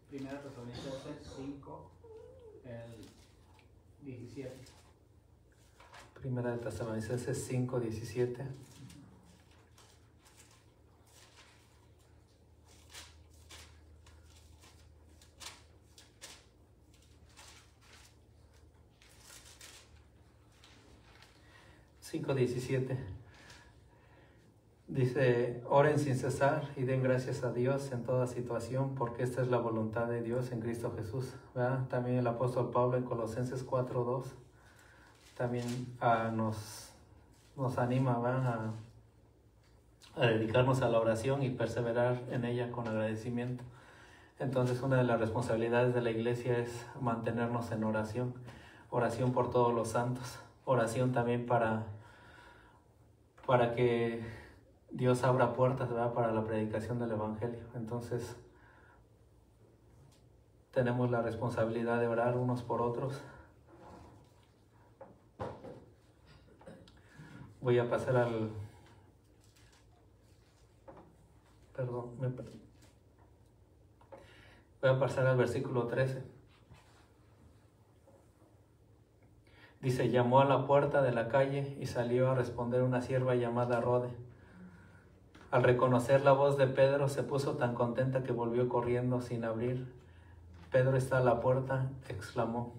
S4: Primera Tesalonicenses 5, el 17.
S5: Primera de Tesalonicenses 5, 17. Dice, oren sin cesar y den gracias a Dios en toda situación, porque esta es la voluntad de Dios en Cristo Jesús, ¿verdad? También el apóstol Pablo en Colosenses 4:2 también nos anima, ¿verdad?, a dedicarnos a la oración y perseverar en ella con agradecimiento. Entonces, una de las responsabilidades de la iglesia es mantenernos en oración, oración por todos los santos, oración también para que Dios abra puertas, ¿verdad?, para la predicación del Evangelio. Entonces, tenemos la responsabilidad de orar unos por otros. Voy a pasar al... Voy a pasar al versículo 13. Dice, llamó a la puerta de la calle y salió a responder una sierva llamada Rode. Al reconocer la voz de Pedro, se puso tan contenta que volvió corriendo sin abrir. Pedro está a la puerta, exclamó.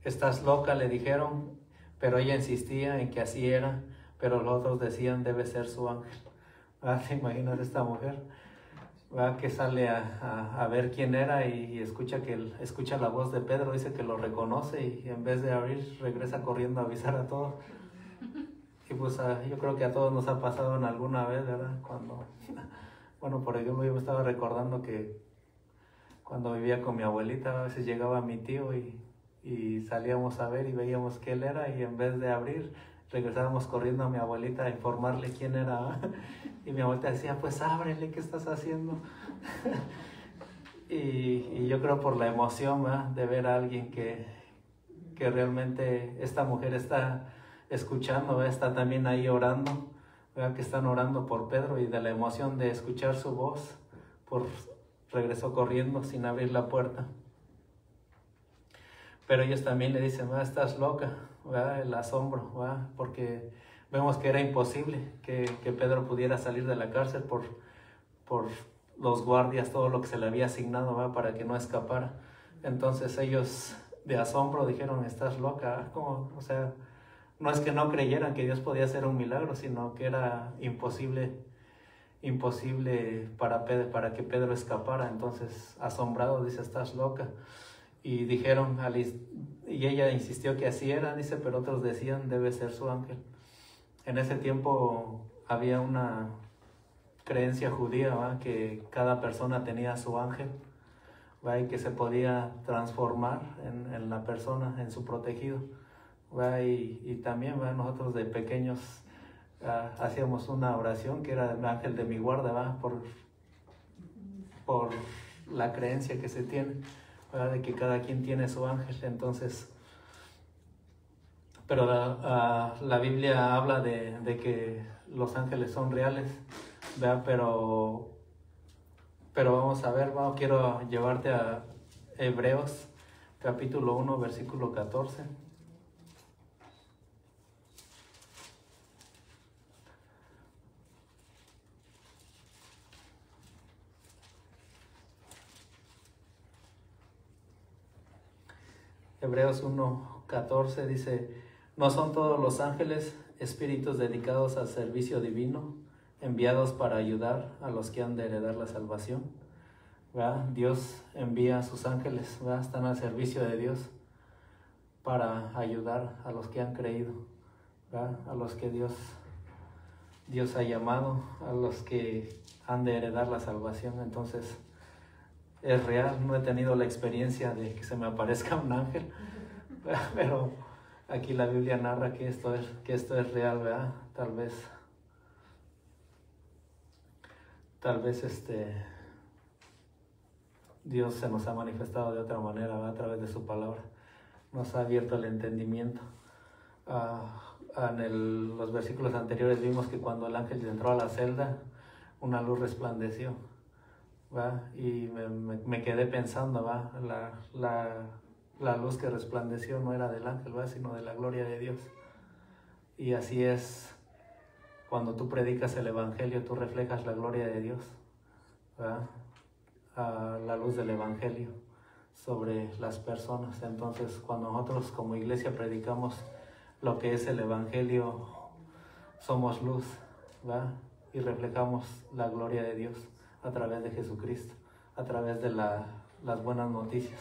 S5: ¿Estás loca?, le dijeron, pero ella insistía en que así era, pero los otros decían, debe ser su ángel. ¿Te imaginas esta mujer? ¿Verdad? Que sale a ver quién era y escucha la voz de Pedro, dice que lo reconoce y en vez de abrir regresa corriendo a avisar a todos. Y pues yo creo que a todos nos ha pasado en alguna vez, ¿verdad? Bueno, por ejemplo, yo me estaba recordando que cuando vivía con mi abuelita, a veces llegaba mi tío y salíamos a ver y veíamos que él era y en vez de abrir regresábamos corriendo a mi abuelita a informarle quién era. Y mi abuelita decía, pues ábrele, ¿qué estás haciendo? y yo creo por la emoción, ¿verdad?, de ver a alguien que realmente esta mujer está escuchando, ¿verdad?, está también ahí orando, ¿verdad?, que están orando por Pedro, y de la emoción de escuchar su voz, regresó corriendo sin abrir la puerta. Pero ellos también le dicen, estás loca, ¿verdad?, el asombro, ¿verdad?, porque vemos que era imposible que Pedro pudiera salir de la cárcel por los guardias, todo lo que se le había asignado, ¿verdad?, para que no escapara. Entonces ellos de asombro dijeron, estás loca, ¿cómo? O sea, no es que no creyeran que Dios podía hacer un milagro, sino que era imposible para que Pedro escapara. Entonces, asombrado, dice, estás loca. Y dijeron, y ella insistió que así era, dice, pero otros decían, debe ser su ángel. En ese tiempo había una creencia judía, ¿verdad?, que cada persona tenía su ángel, ¿verdad?, y que se podía transformar en la persona, en su protegido, ¿verdad? Y también, ¿verdad?, nosotros de pequeños hacíamos una oración que era el ángel de mi guarda, ¿verdad?, por la creencia que se tiene, ¿verdad?, de que cada quien tiene su ángel. Entonces, pero la Biblia habla de que los ángeles son reales, ¿verdad? Pero vamos a ver, quiero llevarte a Hebreos capítulo 1, versículo 14. Hebreos 1:14 dice, ¿no son todos los ángeles espíritus dedicados al servicio divino, enviados para ayudar a los que han de heredar la salvación? ¿Verdad? Dios envía a sus ángeles, ¿verdad?, están al servicio de Dios para ayudar a los que han creído, ¿verdad?, a los que Dios ha llamado, a los que han de heredar la salvación. Entonces, es real, no he tenido la experiencia de que se me aparezca un ángel, pero aquí la Biblia narra que esto es real, ¿verdad? Tal vez Dios se nos ha manifestado de otra manera, ¿verdad?, a través de su palabra, nos ha abierto el entendimiento. En los versículos anteriores vimos que cuando el ángel entró a la celda, una luz resplandeció, ¿va? Y me quedé pensando, ¿va? La luz que resplandeció no era del ángel, ¿va?, sino de la gloria de Dios. Y así es, cuando tú predicas el Evangelio, tú reflejas la gloria de Dios, ¿va?, a la luz del Evangelio sobre las personas. Entonces, cuando nosotros como iglesia predicamos lo que es el Evangelio, somos luz, ¿va?, y reflejamos la gloria de Dios a través de Jesucristo, a través de las buenas noticias,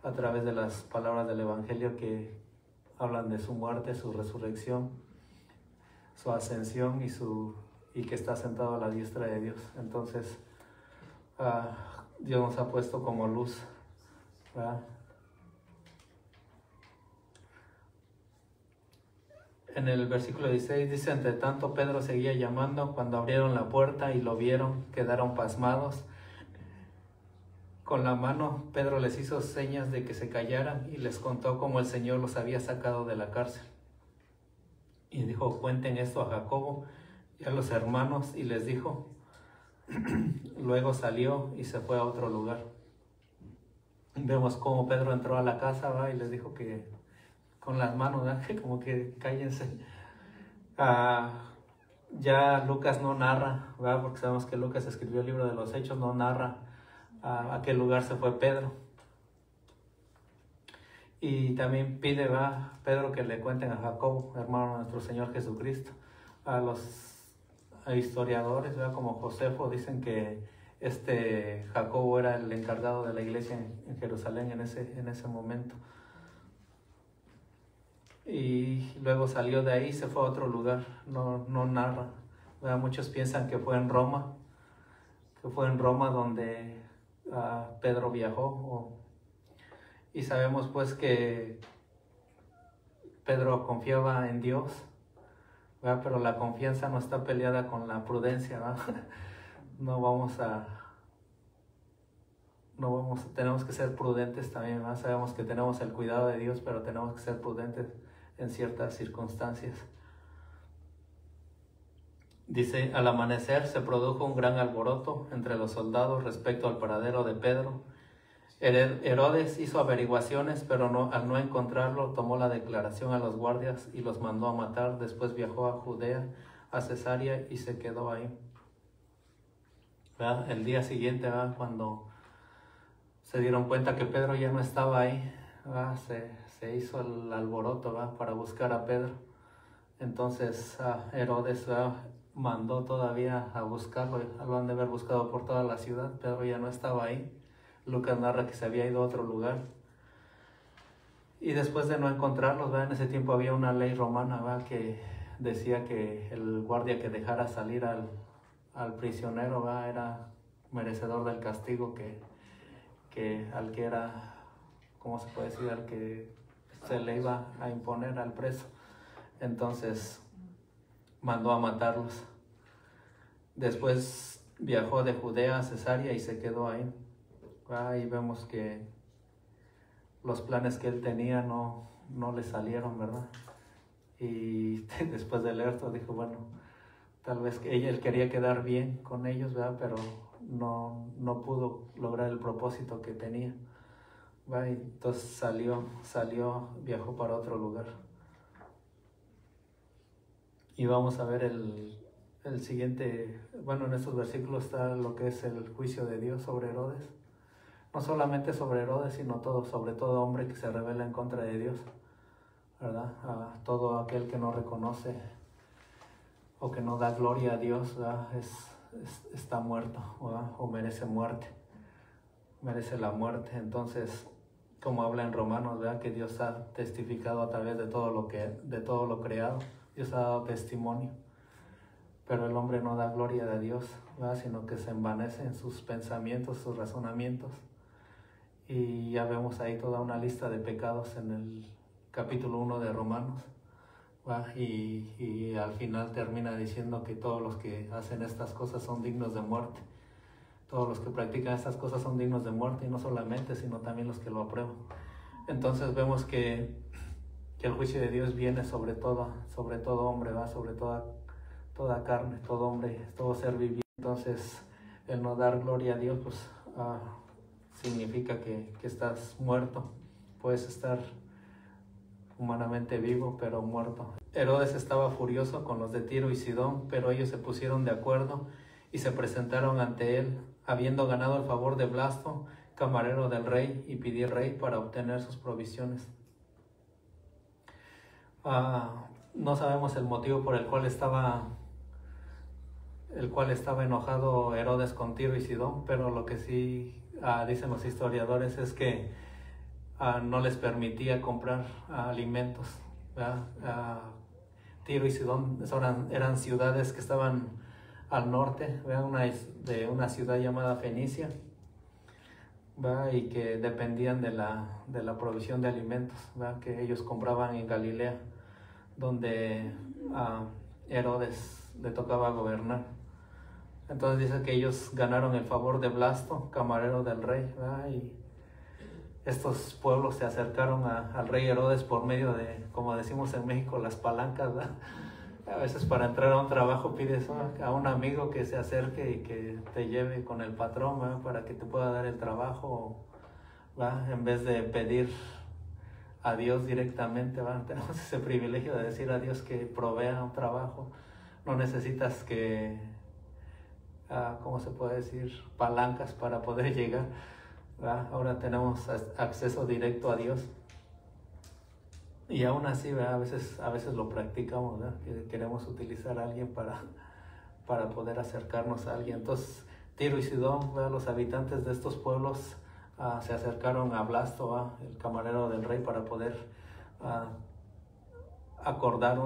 S5: a través de las palabras del Evangelio que hablan de su muerte, su resurrección, su ascensión y y que está sentado a la diestra de Dios. Entonces, Dios nos ha puesto como luz, ¿verdad? En el versículo 16 dice: entre tanto Pedro seguía llamando. Cuando abrieron la puerta y lo vieron, quedaron pasmados. Con la mano Pedro les hizo señas de que se callaran y les contó cómo el Señor los había sacado de la cárcel. Y dijo: cuenten esto a Jacobo y a los hermanos. Y les dijo. Luego salió y se fue a otro lugar. Vemos cómo Pedro entró a la casa, ¿va? Y les dijo que con las manos, ¿va? Como que cállense. Ya Lucas no narra, ¿va? Porque sabemos que Lucas escribió el libro de los Hechos, no narra a qué lugar se fue Pedro. Y también pide, ¿va? Pedro, que le cuenten a Jacobo, hermano de nuestro Señor Jesucristo. A los historiadores, ¿verdad? Como Josefo, dicen que Jacobo era el encargado de la iglesia en Jerusalén en ese momento. Y luego salió de ahí y se fue a otro lugar, no narra, ¿verdad? Muchos piensan que fue en Roma, donde Pedro viajó. Y sabemos pues que Pedro confiaba en Dios, ¿verdad? Pero la confianza no está peleada con la prudencia, ¿verdad? Tenemos que ser prudentes también, ¿verdad? Sabemos que tenemos el cuidado de Dios, pero tenemos que ser prudentes en ciertas circunstancias. Dice: al amanecer se produjo un gran alboroto entre los soldados respecto al paradero de Pedro. Herodes hizo averiguaciones, pero al no encontrarlo, tomó la declaración a los guardias y los mandó a matar. Después viajó a Judea, a Cesarea, y se quedó ahí. ¿Verdad? El día siguiente, ¿verdad? Cuando se dieron cuenta que Pedro ya no estaba ahí, ¿verdad? Se hizo el alboroto, ¿verdad? Para buscar a Pedro. Entonces Herodes, ¿verdad? Mandó todavía a buscarlo. Lo han de haber buscado por toda la ciudad. Pedro ya no estaba ahí. Lucas narra que se había ido a otro lugar. Y después de no encontrarlos, ¿verdad? En ese tiempo había una ley romana, ¿verdad? Que decía que el guardia que dejara salir al prisionero, ¿verdad? Era merecedor del castigo al que era, ¿cómo se puede decir? Al que se le iba a imponer al preso. Entonces mandó a matarlos. Después viajó de Judea a Cesarea y se quedó ahí. Ahí vemos que los planes que él tenía no le salieron, ¿verdad? Y después de leer todo dijo, bueno, tal vez él quería quedar bien con ellos, ¿verdad? Pero no pudo lograr el propósito que tenía, ¿verdad? Y entonces salió, viajó para otro lugar. Y vamos a ver el siguiente, bueno, en estos versículos está lo que es el juicio de Dios sobre Herodes. No solamente sobre Herodes, sino sobre todo hombre que se rebela en contra de Dios, ¿verdad? A todo aquel que no reconoce o que no da gloria a Dios, ¿verdad? Está muerto, ¿verdad? O merece muerte, merece la muerte. Entonces, como habla en Romanos, ¿verdad? Que Dios ha testificado a través de todo lo creado. Dios ha dado testimonio, pero el hombre no da gloria a Dios, ¿verdad? Sino que se envanece en sus pensamientos, sus razonamientos. Y ya vemos ahí toda una lista de pecados en el capítulo 1 de Romanos, ¿verdad? Y al final termina diciendo que todos los que hacen estas cosas son dignos de muerte. Todos los que practican estas cosas son dignos de muerte, y no solamente, sino también los que lo aprueban. Entonces vemos que el juicio de Dios viene sobre todo hombre, ¿va? Sobre toda carne, todo hombre, todo ser viviente. Entonces, el no dar gloria a Dios, pues significa que estás muerto. Puedes estar humanamente vivo, pero muerto. Herodes estaba furioso con los de Tiro y Sidón, pero ellos se pusieron de acuerdo y se presentaron ante él, habiendo ganado el favor de Blasto, camarero del rey, y pidió rey para obtener sus provisiones. No sabemos el motivo por el cual estaba enojado Herodes con Tiro y Sidón, pero lo que sí dicen los historiadores es que no les permitía comprar alimentos, ¿verdad? Tiro y Sidón eran ciudades que estaban al norte, de una ciudad llamada Fenicia, y que dependían de la provisión de alimentos, que ellos compraban en Galilea, donde a Herodes le tocaba gobernar. Entonces dice que ellos ganaron el favor de Blasto, camarero del rey, y estos pueblos se acercaron al rey Herodes por medio de, como decimos en México, las palancas. A veces para entrar a un trabajo pides a un amigo que se acerque y que te lleve con el patrón, para que te pueda dar el trabajo, en vez de pedir a Dios directamente. Tenemos ese privilegio de decir a Dios que provea un trabajo. No necesitas que, ¿cómo se puede decir?, palancas para poder llegar. Ahora tenemos acceso directo a Dios. Y aún así, a veces lo practicamos, que queremos utilizar a alguien para poder acercarnos a alguien. Entonces, Tiro y Sidón, los habitantes de estos pueblos se acercaron a Blasto, el camarero del rey, para poder acordar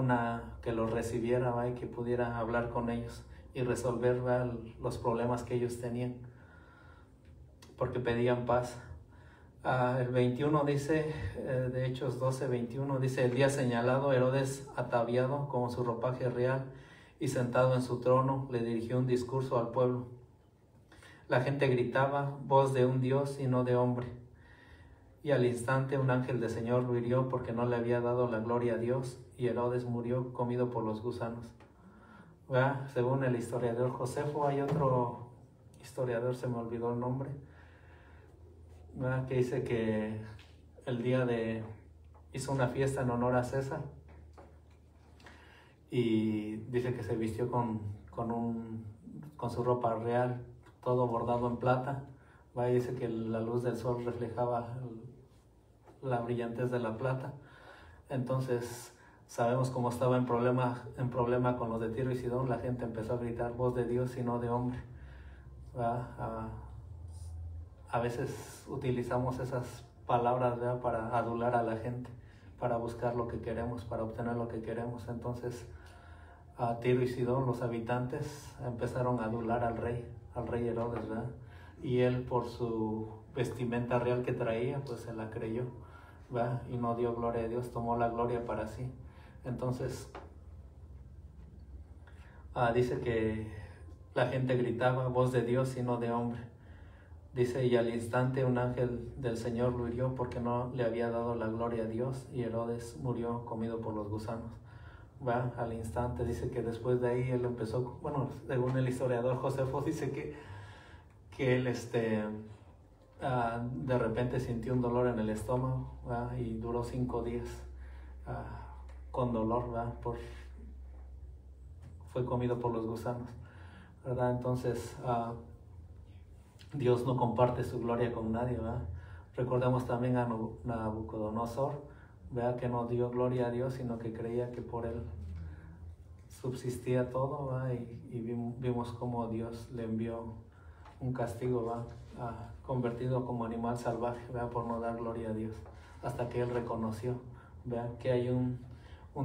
S5: que los recibiera, y que pudiera hablar con ellos y resolver los problemas que ellos tenían, porque pedían paz. El 21 dice, de Hechos 12:21, dice: el día señalado, Herodes, ataviado con su ropaje real y sentado en su trono, le dirigió un discurso al pueblo. La gente gritaba: voz de un Dios y no de hombre. Y al instante un ángel del Señor lo hirió, porque no le había dado la gloria a Dios, y Herodes murió comido por los gusanos. Según el historiador Josefo, hay otro historiador, se me olvidó el nombre, que dice que el día hizo una fiesta en honor a César, y dice que se vistió con su ropa real, todo bordado en plata, y dice que la luz del sol reflejaba la brillantez de la plata. Entonces sabemos cómo estaba en problema con los de Tiro y Sidón. La gente empezó a gritar: voz de Dios y no de hombre. A veces utilizamos esas palabras, para adular a la gente, para buscar lo que queremos, para obtener lo que queremos. Entonces, a Tiro y Sidón, los habitantes, empezaron a adular al rey Herodes, y él, por su vestimenta real que traía, pues se la creyó, y no dio gloria a Dios, tomó la gloria para sí. Entonces, dice que la gente gritaba: voz de Dios y no de hombre. Dice: y al instante un ángel del Señor lo hirió, porque no le había dado la gloria a Dios, y Herodes murió comido por los gusanos. Al instante. Dice que después de ahí él empezó, según el historiador Josefo, dice que él de repente sintió un dolor en el estómago, y duró 5 días con dolor, fue comido por los gusanos, Entonces, Dios no comparte su gloria con nadie, Recordemos también a Nabucodonosor, que no dio gloria a Dios, sino que creía que por él subsistía todo, y vimos cómo Dios le envió un castigo, convertido como animal salvaje, por no dar gloria a Dios, hasta que él reconoció, que hay un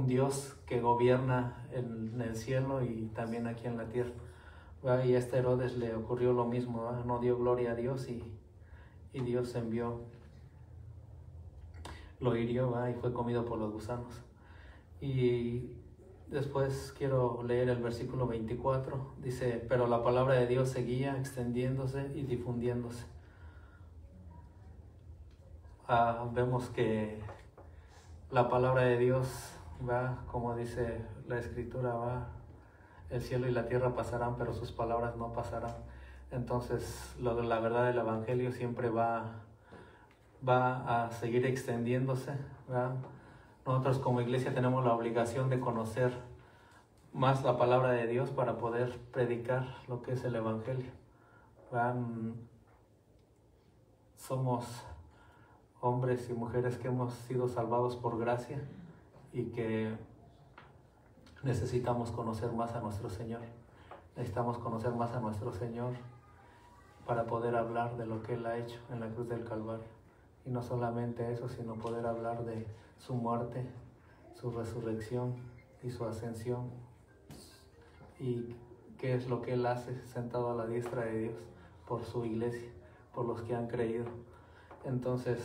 S5: Dios que gobierna en el cielo y también aquí en la tierra. Y a este Herodes le ocurrió lo mismo, no dio gloria a Dios, y Dios envió, lo hirió, y fue comido por los gusanos. Y después quiero leer el versículo 24, dice: pero la palabra de Dios seguía extendiéndose y difundiéndose. Vemos que la palabra de Dios, como dice la Escritura, el cielo y la tierra pasarán, pero sus palabras no pasarán. Entonces, la verdad del Evangelio siempre va a seguir extendiéndose, Nosotros como iglesia tenemos la obligación de conocer más la palabra de Dios para poder predicar lo que es el Evangelio. Somos hombres y mujeres que hemos sido salvados por gracia y que necesitamos conocer más a nuestro Señor. Necesitamos conocer más a nuestro Señor para poder hablar de lo que Él ha hecho en la cruz del Calvario. Y no solamente eso, sino poder hablar de su muerte, su resurrección y su ascensión. Y qué es lo que Él hace sentado a la diestra de Dios por su iglesia, por los que han creído. Entonces,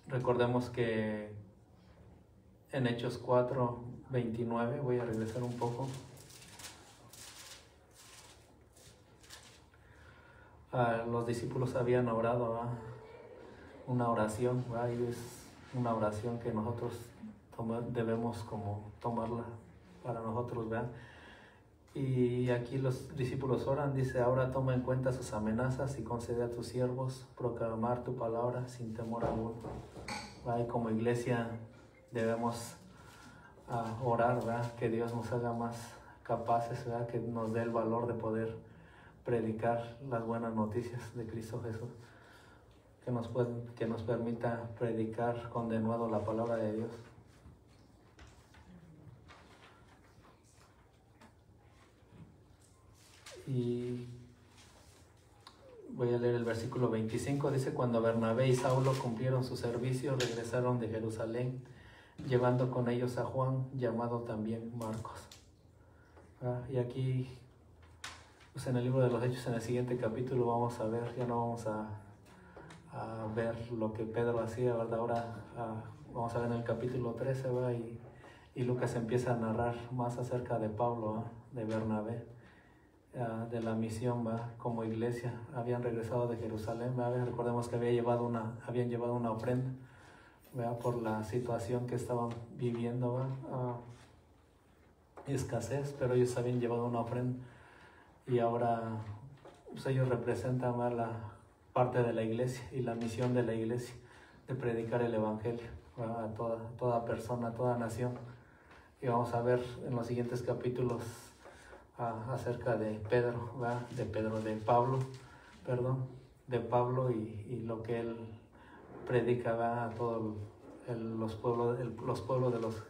S5: recordemos que en Hechos 4:29, voy a regresar un poco, los discípulos habían orado, ¿verdad? Una oración, ¿verdad? Y es una oración que nosotros debemos como tomarla para nosotros, ¿verdad? Y aquí los discípulos oran, dice: ahora toma en cuenta sus amenazas y concede a tus siervos proclamar tu palabra sin temor alguno. ¿Verdad? Y como iglesia debemos orar, ¿verdad? Que Dios nos haga más capaces, ¿verdad? Que nos dé el valor de poder predicar las buenas noticias de Cristo Jesús, que nos permita predicar con denuedo la palabra de Dios. Y voy a leer el versículo 25, dice: cuando Bernabé y Saulo cumplieron su servicio, regresaron de Jerusalén, llevando con ellos a Juan, llamado también Marcos. Y aquí, pues en el libro de los Hechos, en el siguiente capítulo vamos a ver, ya no vamos a ver lo que Pedro hacía, ¿verdad? Ahora vamos a ver en el capítulo 13, ¿verdad? Y Lucas empieza a narrar más acerca de Pablo, de Bernabé, de la misión, ¿verdad? Como iglesia. Habían regresado de Jerusalén, ¿verdad? Recordemos que habían llevado una ofrenda, ¿verdad? Por la situación que estaban viviendo, ¿verdad? Escasez, pero ellos habían llevado una ofrenda. Y ahora pues, ellos representan más la parte de la iglesia y la misión de la iglesia de predicar el evangelio, ¿verdad? A toda persona, a toda nación. Y vamos a ver en los siguientes capítulos acerca de Pedro, ¿verdad? de Pablo y lo que él predica, ¿verdad? A todos los pueblos de los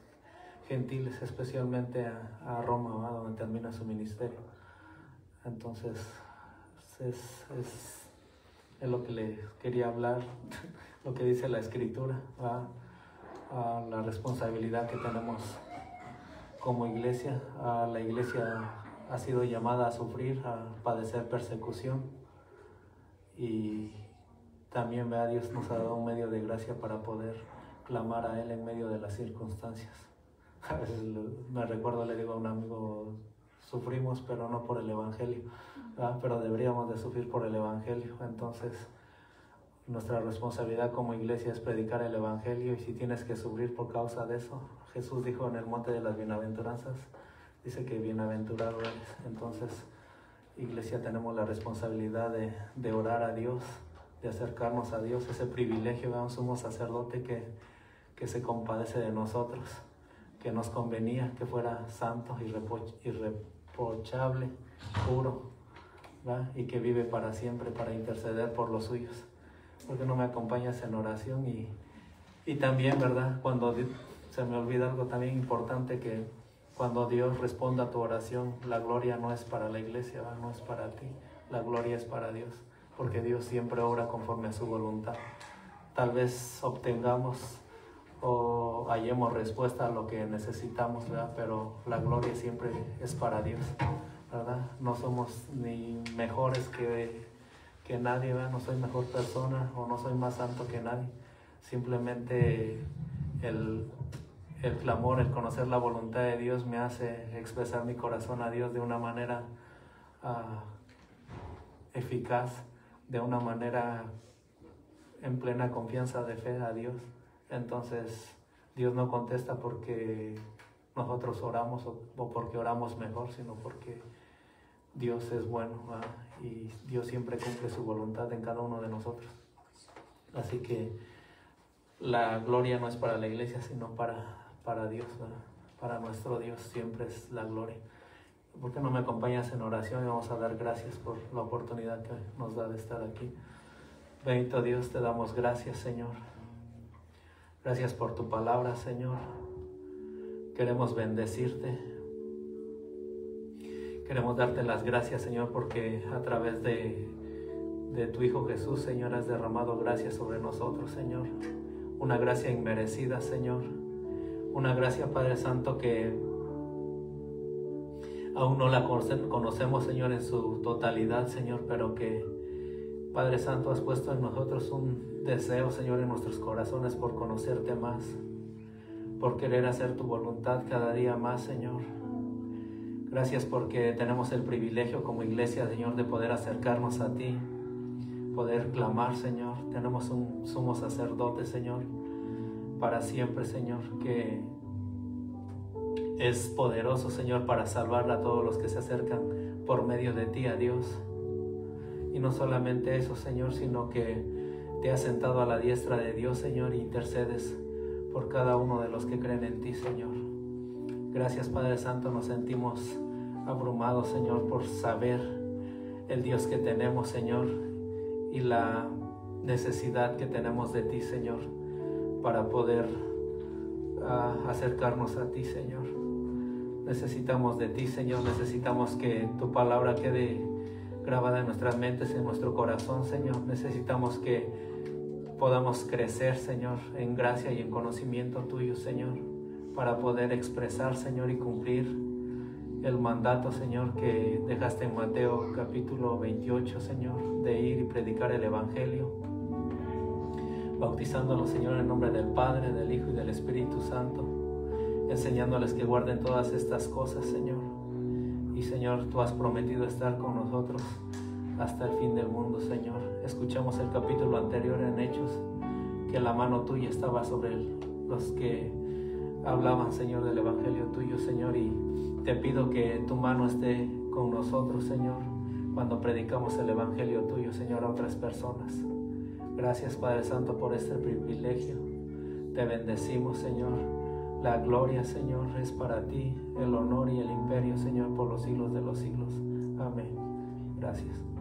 S5: gentiles, especialmente a Roma, ¿verdad? Donde termina su ministerio. Entonces es lo que le quería hablar, lo que dice la Escritura, la responsabilidad que tenemos como iglesia. La iglesia ha sido llamada a sufrir, a padecer persecución, y también, ¿verdad? Dios nos ha dado un medio de gracia para poder clamar a Él en medio de las circunstancias. A veces me recuerdo, le digo a un amigo: sufrimos, pero no por el Evangelio, ¿verdad? Pero deberíamos de sufrir por el Evangelio. Entonces, nuestra responsabilidad como iglesia es predicar el Evangelio, y si tienes que sufrir por causa de eso, Jesús dijo en el monte de las bienaventuranzas, dice que bienaventurado eres. Entonces, iglesia, tenemos la responsabilidad de orar a Dios, de acercarnos a Dios, ese privilegio de un sumo sacerdote que se compadece de nosotros, que nos convenía que fuera santo, irreprochable, puro, ¿verdad? Y que vive para siempre para interceder por los suyos. ¿Por qué no me acompañas en oración? Y también, ¿verdad? Cuando se me olvida algo también importante, que cuando Dios responda a tu oración, la gloria no es para la iglesia, ¿verdad? No es para ti, la gloria es para Dios, porque Dios siempre obra conforme a su voluntad. Tal vez obtengamos o hallemos respuesta a lo que necesitamos, ¿verdad? Pero la gloria siempre es para Dios, ¿verdad? No somos ni mejores que nadie, ¿verdad? No soy mejor persona o no soy más santo que nadie. Simplemente el clamor, el conocer la voluntad de Dios me hace expresar mi corazón a Dios de una manera eficaz, de una manera en plena confianza de fe a Dios. Entonces, Dios no contesta porque nosotros oramos o porque oramos mejor, sino porque Dios es bueno, ¿verdad? Y Dios siempre cumple su voluntad en cada uno de nosotros. Así que la gloria no es para la iglesia, sino para Dios, ¿verdad? Para nuestro Dios siempre es la gloria. ¿Por qué no me acompañas en oración? Y vamos a dar gracias por la oportunidad que nos da de estar aquí. Bendito Dios, te damos gracias, Señor. Gracias por tu palabra, Señor. Queremos bendecirte. Queremos darte las gracias, Señor, porque a través de tu Hijo Jesús, Señor, has derramado gracias sobre nosotros, Señor. Una gracia inmerecida, Señor. Una gracia, Padre Santo, que aún no la conocemos, Señor, en su totalidad, Señor, pero que, Padre Santo, has puesto en nosotros un deseo, Señor, en nuestros corazones por conocerte más, por querer hacer tu voluntad cada día más, Señor. Gracias porque tenemos el privilegio como iglesia, Señor, de poder acercarnos a ti, poder clamar, Señor. Tenemos un sumo sacerdote, Señor, para siempre, Señor, que es poderoso, Señor, para salvar a todos los que se acercan por medio de ti, a Dios. Y no solamente eso, Señor, sino que te has sentado a la diestra de Dios, Señor, e intercedes por cada uno de los que creen en ti, Señor. Gracias, Padre Santo, nos sentimos abrumados, Señor, por saber el Dios que tenemos, Señor, y la necesidad que tenemos de ti, Señor, para poder acercarnos a ti, Señor. Necesitamos de ti, Señor, necesitamos que tu palabra quede grabada en nuestras mentes, en nuestro corazón, Señor. Necesitamos que podamos crecer, Señor, en gracia y en conocimiento tuyo, Señor, para poder expresar, Señor, y cumplir el mandato, Señor, que dejaste en Mateo capítulo 28, Señor, de ir y predicar el Evangelio, bautizándolos, Señor, en nombre del Padre, del Hijo y del Espíritu Santo, enseñándoles que guarden todas estas cosas, Señor. Y, Señor, tú has prometido estar con nosotros hasta el fin del mundo, Señor. Escuchamos el capítulo anterior en Hechos, que la mano tuya estaba sobre los que hablaban, Señor, del Evangelio tuyo, Señor, y te pido que tu mano esté con nosotros, Señor, cuando predicamos el Evangelio tuyo, Señor, a otras personas. Gracias, Padre Santo, por este privilegio. Te bendecimos, Señor. La gloria, Señor, es para ti, el honor y el imperio, Señor, por los siglos de los siglos. Amén. Gracias.